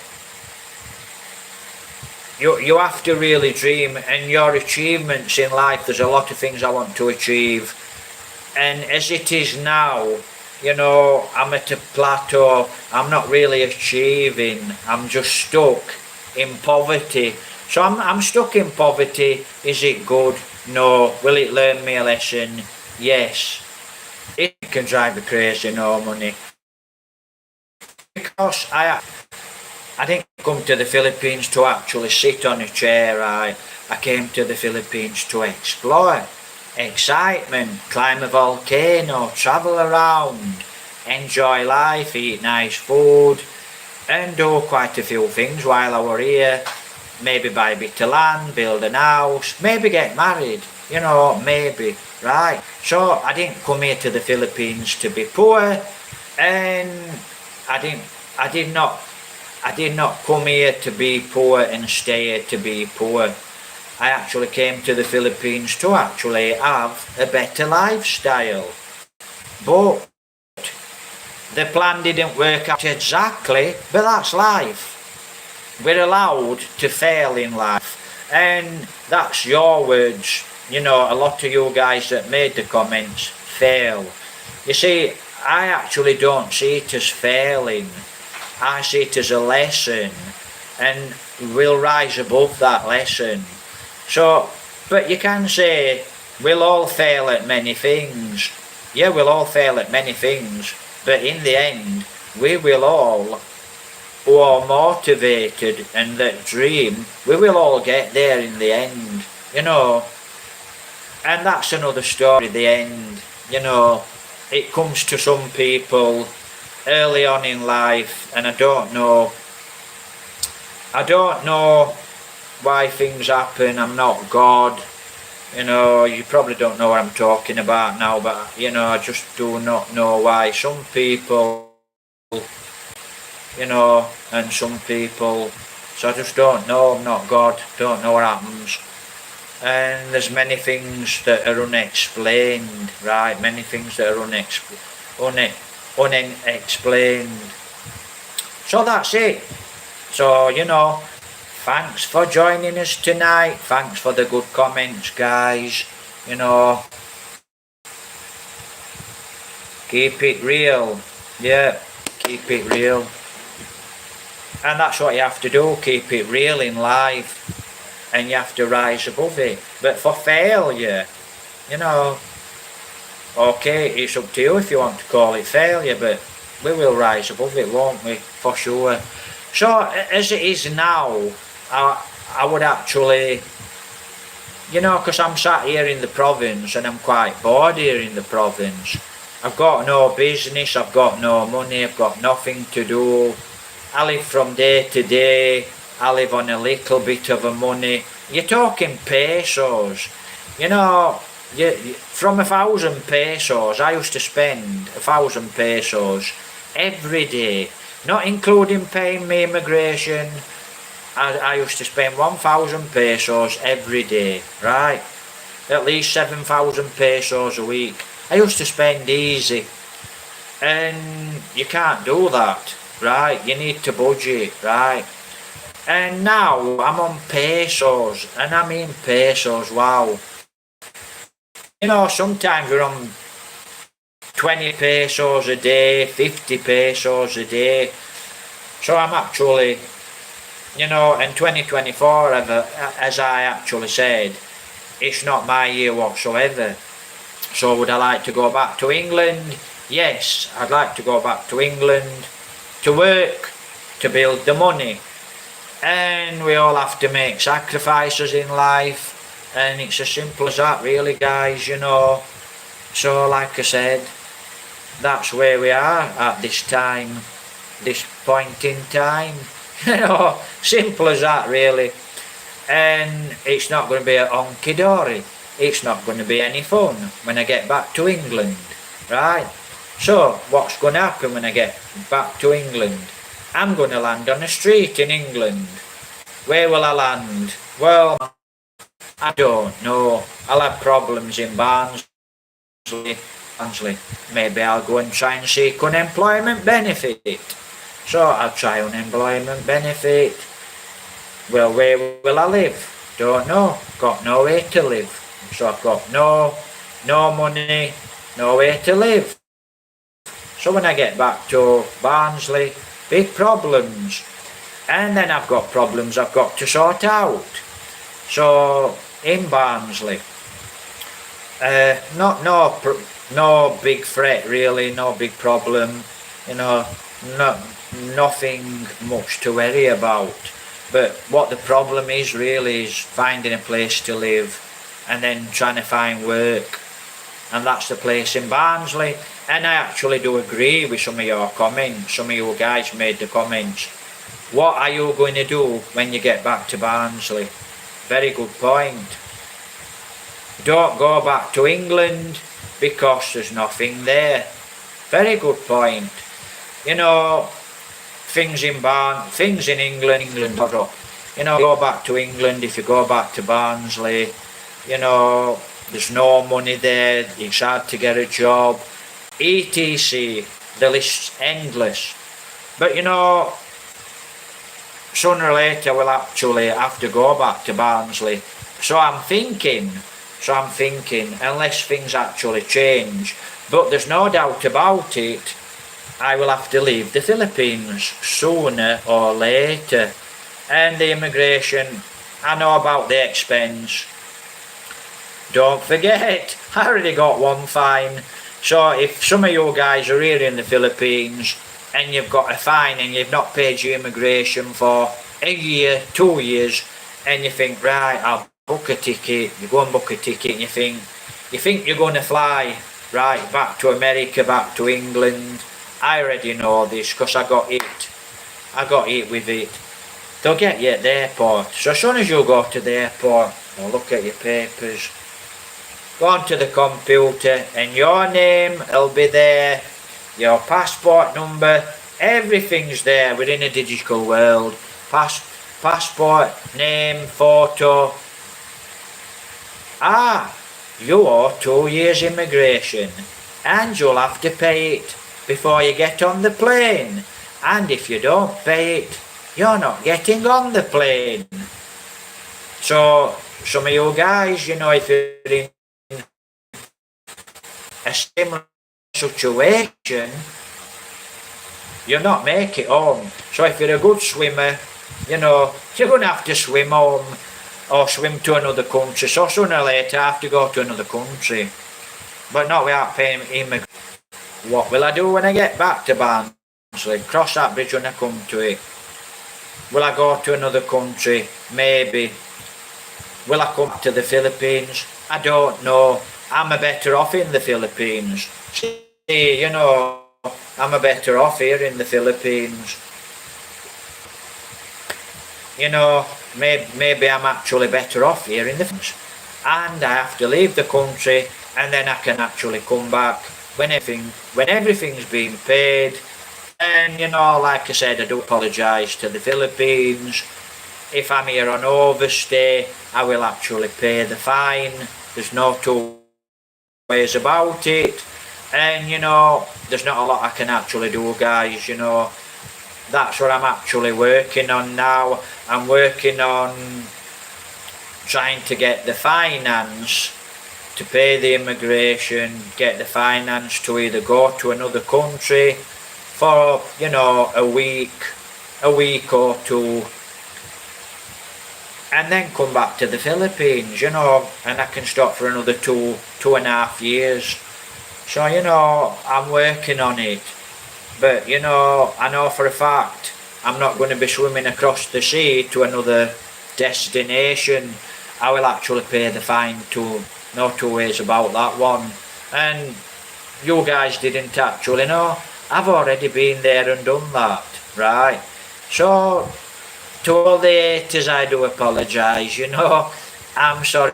you have to really dream, and your achievements in life, there's a lot of things I want to achieve. And as it is now, you know, I'm at a plateau, I'm not really achieving, I'm just stuck in poverty. So I'm stuck in poverty. Is it good? No. Will it learn me a lesson? Yes. It can drive me crazy, no money. Because I didn't come to the Philippines to actually sit on a chair, right? I came to the Philippines to explore. Excitement, climb a volcano, travel around, enjoy life, eat nice food, and do quite a few things while I were here. Maybe buy a bit of land, build an house, maybe get married, you know, maybe, right? So I didn't come here to the Philippines to be poor, and I did not come here to be poor and stay here to be poor. I actually came to the Philippines to actually have a better lifestyle. But the plan didn't work out exactly, but that's life. We're allowed to fail in life. And that's your words. You know, a lot of you guys that made the comments, fail. You see, I actually don't see it as failing. I see it as a lesson, and we'll rise above that lesson. So, but you can say, we'll all fail at many things. Yeah, we'll all fail at many things, but in the end, we will all, who are motivated and that dream, we will all get there in the end, you know. And that's another story, the end, you know. It comes to some people early on in life, and I don't know why things happen. I'm not God, you know. You probably don't know what I'm talking about now, but you know, I just do not know why some people, you know, and some people, so I just don't know. I'm not God, don't know what happens. And there's many things that are unexplained, right? Many things that are unexplained. So that's it. So, you know, thanks for joining us tonight. Thanks for the good comments, guys. You know, keep it real. Yeah, keep it real. And that's what you have to do, keep it real in life. And you have to rise above it. But for failure, you know, okay, it's up to you if you want to call it failure, but we will rise above it, won't we? For sure. So, as it is now, I would actually, you know, because I'm sat here in the province and I'm quite bored here in the province. I've got no business, I've got no money, I've got nothing to do. I live from day to day, I live on a little bit of a money. You're talking pesos, you know, from 1,000 pesos, I used to spend 1,000 pesos every day. Not including paying me immigration, I used to spend 1,000 pesos every day, right? At least 7,000 pesos a week. I used to spend easy. And you can't do that, right? You need to budget, right? And now I'm on pesos, and I mean pesos, wow. You know, sometimes we're on 20 pesos a day, 50 pesos a day. So I'm actually, you know, in 2024, as I actually said, it's not my year whatsoever. So would I like to go back to England? Yes, I'd like to go back to England to work, to build the money. And we all have to make sacrifices in life. And it's as simple as that, really, guys, you know. So, like I said, that's where we are at this time, this point in time. You know, simple as that, really. And it's not going to be a honky-dory. it's not going to be any fun when I get back to England, right? So what's going to happen when I get back to England? I'm going to land on a street in England. Where will I land? Well, I don't know. I'll have problems in Barnsley. Maybe I'll go and try and seek unemployment benefit. So I'll try unemployment benefit. Well, where will I live? Don't know. Got nowhere to live. So I've got no money, nowhere to live. So when I get back to Barnsley, big problems. And then I've got problems I've got to sort out. So in Barnsley, no big threat really, no big problem, nothing much to worry about. But what the problem is really is finding a place to live and then trying to find work. And that's the place in Barnsley. And I actually do agree with some of your comments. Some of you guys made the comments. What are you going to do when you get back to Barnsley? Very good point. Don't go back to England because there's nothing there. Very good point. Things in England, go back to England. If you go back to Barnsley, there's no money there, it's hard to get a job, etc. The list's endless. But sooner or later we'll actually have to go back to Barnsley. So I'm thinking, unless things actually change, but there's no doubt about it, I will have to leave the Philippines sooner or later. And the immigration, I know about the expense. Don't forget, I already got one fine. So if some of you guys are here in the Philippines and you've got a fine and you've not paid your immigration for a year, 2 years, and you think, right, I'll book a ticket, you go and book a ticket and you think you're going to fly, right, back to America, back to England. I already know this because I got hit with it. They'll get you at the airport. So as soon as you go to the airport, they'll look at your papers, go onto the computer and your name will be there, your passport number, everything's there within a digital world. Passport, name, photo. You owe 2 years immigration and you'll have to pay it before you get on the plane. And if you don't pay it, you're not getting on the plane. So some of you guys, if you're in a similar situation, you'll not make it home. So if you're a good swimmer, you're going to have to swim home or swim to another country. So sooner or later I have to go to another country. But not without paying immigration. What will I do when I get back to Barnsley? Cross that bridge when I come to it. Will I go to another country? Maybe. Will I come to the Philippines? I don't know. I'm a better off in the Philippines. See, I'm a better off here in the Philippines. Maybe I'm actually better off here in the Philippines. And I have to leave the country and then I can actually come back when everything's been paid. And like I said, I do apologise to the Philippines. If I'm here on overstay, I will actually pay the fine. There's no two ways about it. And there's not a lot I can actually do, guys. That's what I'm actually working on now. I'm working on trying to get the finance to pay the immigration, get the finance to either go to another country for a week or two, and then come back to the Philippines, and I can stop for another 2.5 years. So I'm working on it, but I know for a fact I'm not going to be swimming across the sea to another destination. I will actually pay the fine too. No two ways about that one. And you guys didn't actually know. I've already been there and done that, right? So, to all the haters, I do apologise, I'm sorry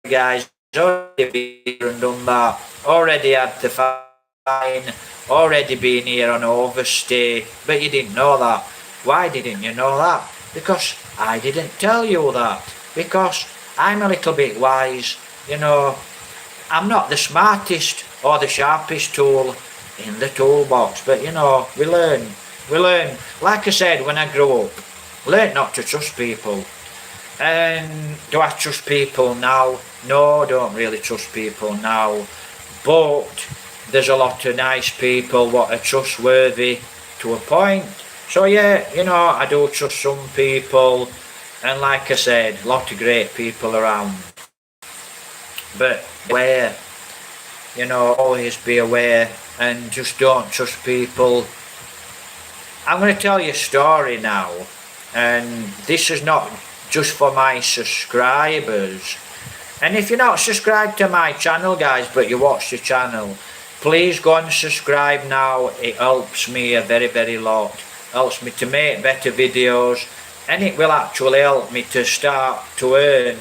guys, already been here and done that, already had the fine, already been here on overstay, but you didn't know that. Why didn't you know that? Because I didn't tell you that. Because I'm a little bit wise, you know. I'm not the smartest or the sharpest tool in the toolbox, but you know, we learn. We learn. Like I said, when I grew up, learn not to trust people. And do I trust people now? No, I don't really trust people now. But there's a lot of nice people what are trustworthy to a point. So yeah, you know, I do trust some people. And like I said, a lot of great people around. But beware, you know, always be aware and just don't trust people. I'm going to tell you a story now, and this is not just for my subscribers. And if you're not subscribed to my channel, guys, but you watch the channel, please go and subscribe now. It helps me a very, very lot. Helps me to make better videos, and it will actually help me to start to earn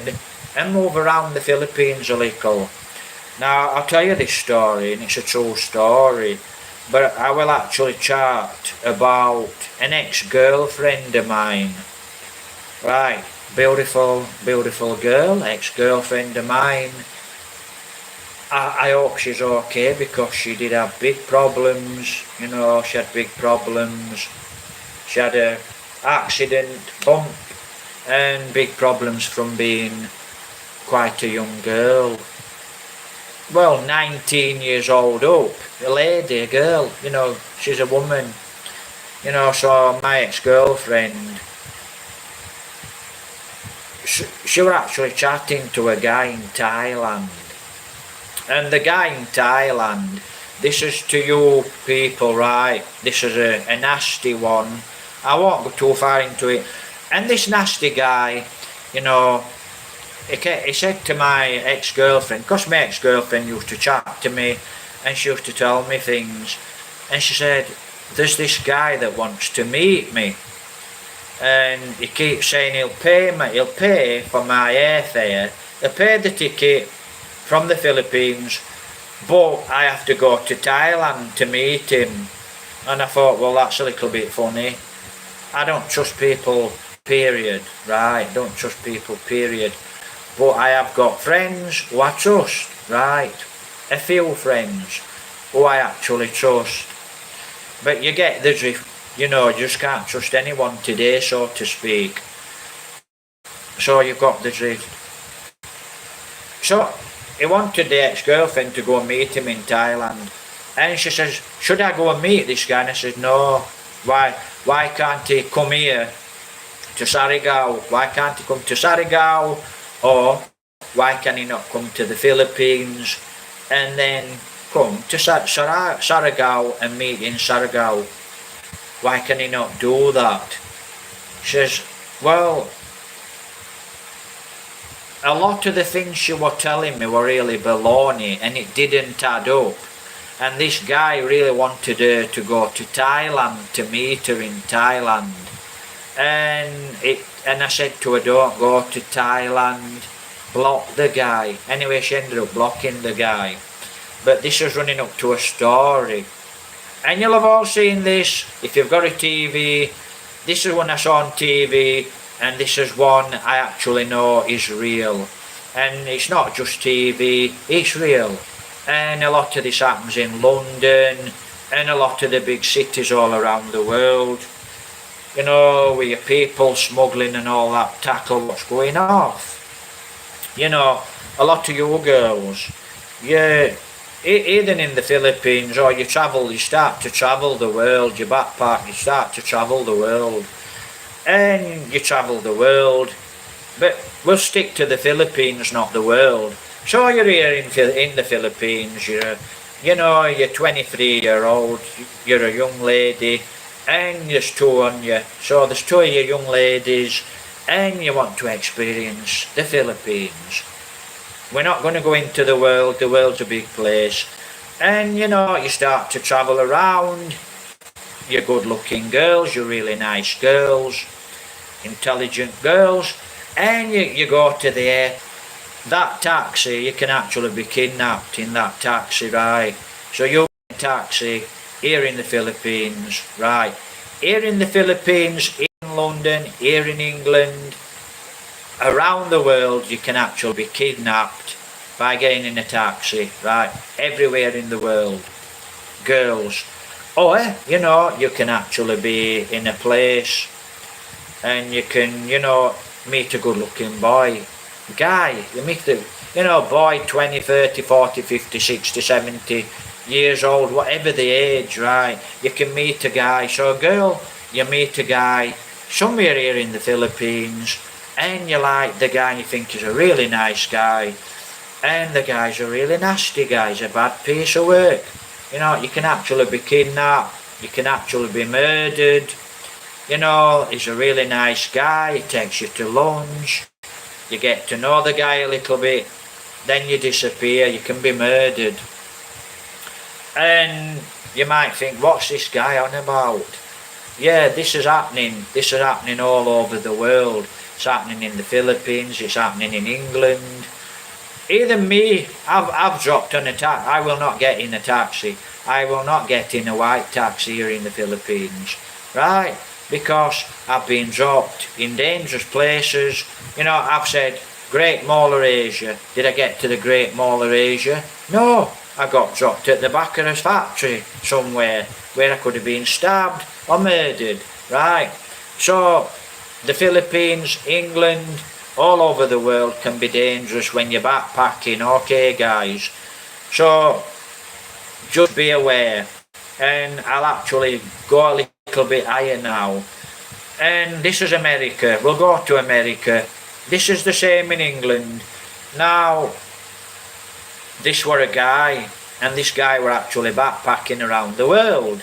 and move around the Philippines a little. Now, I'll tell you this story, and it's a true story, but I will actually chat about an ex-girlfriend of mine. Right, beautiful, beautiful girl, ex-girlfriend of mine. I hope she's okay, because she did have big problems, you know, she had big problems. She had an accident, bump, and big problems from being quite a young girl. Well, 19 years old up, a lady, a girl, you know, she's a woman. You know, so my ex-girlfriend, she was actually chatting to a guy in Thailand. And the guy in Thailand, this is to you people, right? This is a nasty one. I won't go too far into it. And this nasty guy, you know, he said to my ex-girlfriend, because my ex-girlfriend used to chat to me and she used to tell me things, and she said, there's this guy that wants to meet me, and he keeps saying he'll pay for my airfare, he'll pay the ticket from the Philippines, but I have to go to Thailand to meet him. And I thought, well, that's a little bit funny. I don't trust people, period, right? Don't trust people, period. But I have got friends who I trust, right? A few friends who I actually trust. But you get the drift, you know, you just can't trust anyone today, so to speak. So you've got the drift. So he wanted the ex-girlfriend to go and meet him in Thailand. And she says, should I go and meet this guy? And I said, no. Why can't he come here to Surigao? Why can't he come to Surigao? Or why can he not come to the Philippines and then come to Surigao and meet in Surigao? Why can he not do that? She says, well, a lot of the things she was telling me were really baloney, and it didn't add up. And this guy really wanted her to go to Thailand to meet her in Thailand. And I said to her, don't go to Thailand, block the guy. Anyway, she ended up blocking the guy. But this is running up to a story. And you'll have all seen this, if you've got a TV. This is one I saw on TV, and this is one I actually know is real. And it's not just TV, it's real. And a lot of this happens in London and a lot of the big cities all around the world. You know, with your people smuggling and all that, tackle what's going off. You know, a lot of you girls, either in the Philippines or you start to travel the world, you backpack, you start to travel the world. And you travel the world, but we'll stick to the Philippines, not the world. So you're here in the Philippines, you're 23-year-old, you're a young lady, and there's two on you. So there's two of you young ladies, and you want to experience the Philippines. We're not going to go into the world's a big place. And you start to travel around, you're good looking girls, you're really nice girls, intelligent girls, and you go to the airport. that taxi, you can actually be kidnapped in that taxi, right? So you're in a taxi here in the Philippines, right? Here in the Philippines, in London, here in England, around the world, you can actually be kidnapped by getting in a taxi, right? Everywhere in the world. Girls. Or, you can actually be in a place and you can, meet a good looking boy. Guy, you meet the, boy 20, 30, 40, 50, 60, 70 years old, whatever the age, right? You can meet a guy. So a girl, you meet a guy somewhere here in the Philippines and you like the guy and you think he's a really nice guy. And the guy's a really nasty guy, he's a bad piece of work. You can actually be kidnapped, you can actually be murdered. He's a really nice guy, he takes you to lunch, you get to know the guy a little bit, then you disappear, you can be murdered. And you might think, what's this guy on about? Yeah, this is happening all over the world. It's happening in the Philippines, it's happening in England. Even me, I've dropped on a taxi. I will not get in a taxi. I will not get in a white taxi here in the Philippines, right? Because I've been dropped in dangerous places. I've said, Great Mall of Asia. Did I get to the Great Mall of Asia? No, I got dropped at the back of a factory somewhere where I could have been stabbed or murdered, right? So, the Philippines, England, all over the world can be dangerous when you're backpacking, okay guys? So, just be aware. And I'll actually go a little bit higher now. And this is America. We'll go to America. This is the same in England. Now, this were a guy, and this guy were actually backpacking around the world.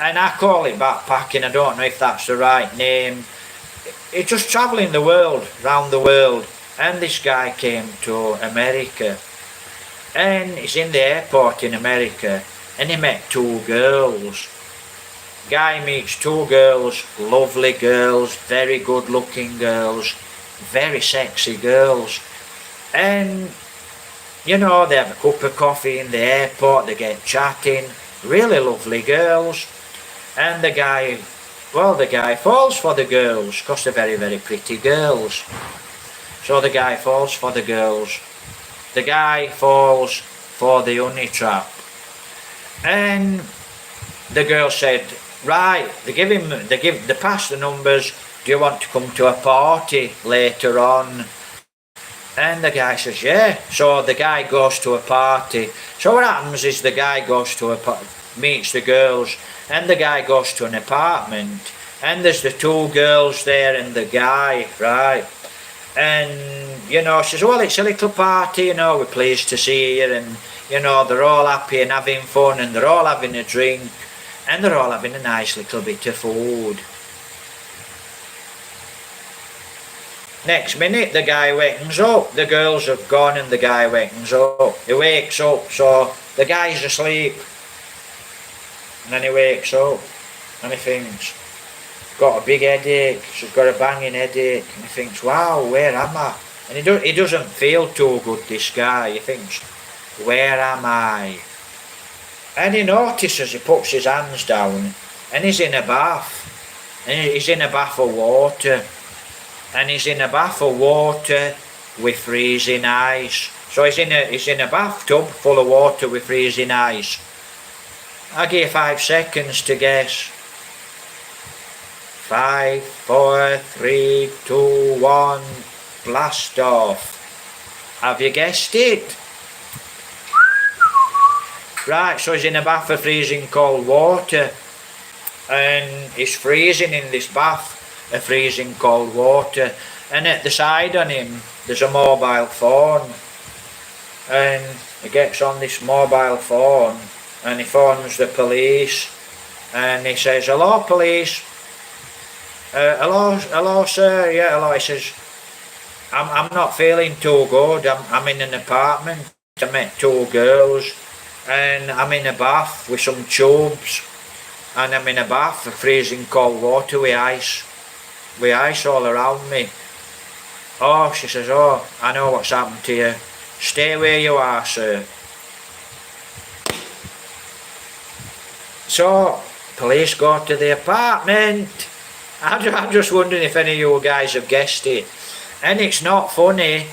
And I call it backpacking, I don't know if that's the right name. It's just travelling the world, round the world. And this guy came to America. And he's in the airport in America. And he met two girls. Guy meets two girls, lovely girls, very good looking girls, very sexy girls. And, they have a cup of coffee in the airport, they get chatting, really lovely girls. And the guy falls for the girls, because they're very, very pretty girls. So the guy falls for the girls. The guy falls for the honey trap. And the girl said, right, they pass the numbers, do you want to come to a party later on? And the guy says, yeah. So the guy goes to a party. So what happens is the guy goes to meets the girls, and the guy goes to an apartment, and there's the two girls there and the guy, right? And, she says, well, it's a little party, we're pleased to see you, and, they're all happy and having fun, and they're all having a drink, and they're all having a nice little bit of food. Next minute, the guy wakens up, the girls have gone and the guy wakens up. He wakes up, so the guy's asleep. And then he wakes up, and he thinks, got a big headache, she's got a banging headache, and he thinks, wow, where am I? And he doesn't feel too good, this guy. He thinks, where am I? And he notices, he puts his hands down, and he's in a bath. And he's in a bath of water. And he's in a bath of water with freezing ice. So he's in a bathtub full of water with freezing ice. I give 5 seconds to guess. 5, 4, 3, 2, 1, blast off. Have you guessed it? Right, so he's in a bath of freezing cold water, and he's freezing in this bath of freezing cold water, and at the side on him there's a mobile phone, and he gets on this mobile phone and he phones the police, and he says, hello police, hello sir, yeah, hello. He says, I'm not feeling too good, I'm in an apartment, I met 2 girls, and I'm in a bath with some tubes, and I'm in a bath of freezing cold water with ice all around me. Oh, she says, oh, I know what's happened to you. Stay where you are, sir. So, police go to the apartment. I'm just wondering if any of you guys have guessed it. And it's not funny.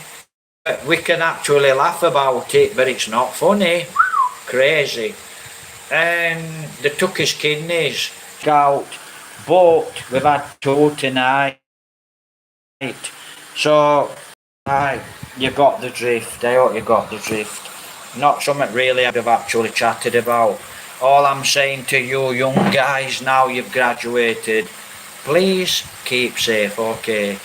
We can actually laugh about it, but it's not funny. Crazy. And they took his kidneys out, but we've had 2 tonight. So, you got the drift. I hope you got the drift. Not something really I've actually chatted about. All I'm saying to you young guys, now you've graduated, please keep safe, okay?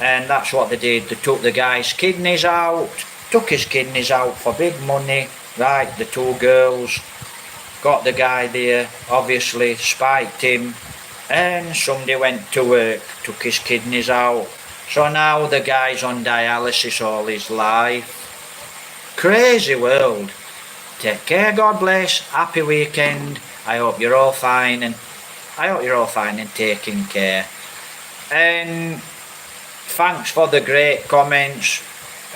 And that's what they did. They took the guy's kidneys out, took his kidneys out for big money. Right, the 2 girls got the guy there, obviously spiked him, and somebody went to work, took his kidneys out. So now the guy's on dialysis all his life. Crazy world. Take care, God bless, happy weekend. I hope you're all fine and taking care. And thanks for the great comments.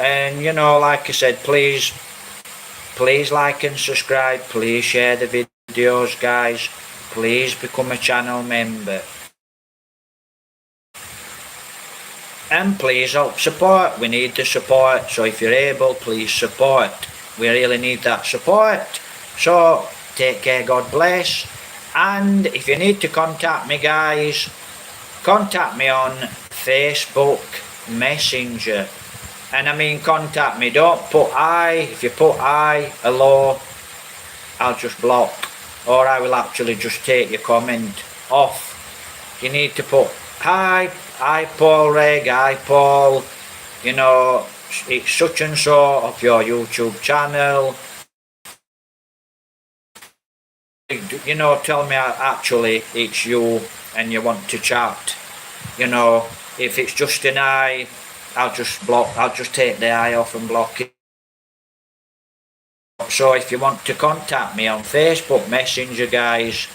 And you know, like I said, please like and subscribe. Please share the videos, guys. Please become a channel member. And please help support. We need the support. So if you're able, please support. We really need that support. So take care, God bless. And if you need to contact me, guys, contact me on Facebook Messenger. And I mean contact me, don't put I. If you put I, hello, I'll just block. Or I will actually just take your comment off. You need to put hi Paul Reg, hi Paul, you know, it's such and so of your YouTube channel. You know, tell me actually it's you and you want to chat. You know, if it's just an I, I'll just block, I'll just take the I off and block it. So if you want to contact me on Facebook Messenger, guys,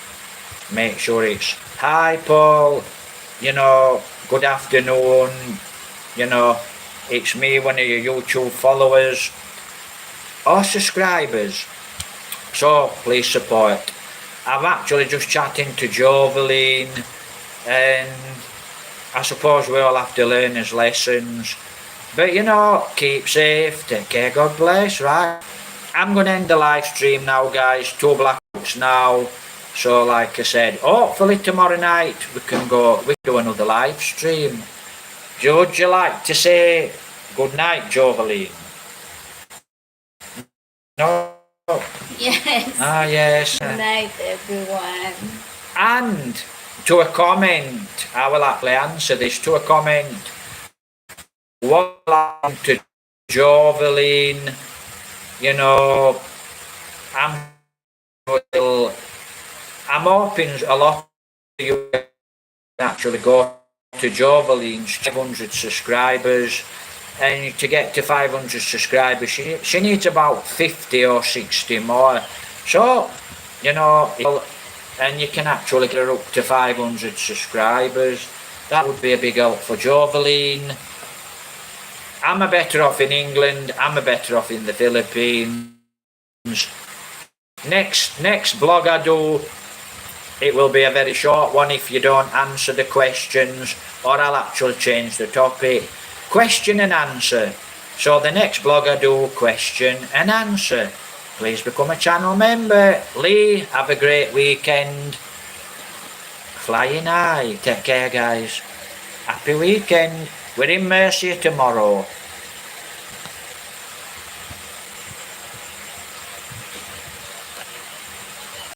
make sure it's hi Paul, you know, good afternoon, you know, it's me, one of your YouTube followers or subscribers. So please support. I'm actually just chatting to Joveline, and I suppose we all have to learn his lessons. But you know, keep safe, take care, God bless, right? I'm going to end the live stream now, guys. 2 blackouts now. So like I said, hopefully tomorrow night we can do another live stream. Would you like to say good night, Joveline? No? Yes. Ah, yes. Good night, everyone. And to a comment, I will actually answer this, to a comment. What to Joveline, you know, I'm hoping a lot of you actually go to Joveline's 500 subscribers, and to get to 500 subscribers she needs about 50 or 60 more. So, you know, and you can actually get her up to 500 subscribers. That would be a big help for Joveline. I'm a better off in England, I'm a better off in the Philippines. Next blog I do, it will be a very short one if you don't answer the questions, or I'll actually change the topic. Question and answer. So the next blog I do, question and answer. Please become a channel member. Lee, have a great weekend. Flying high. Take care, guys. Happy weekend. We're in Mercia tomorrow.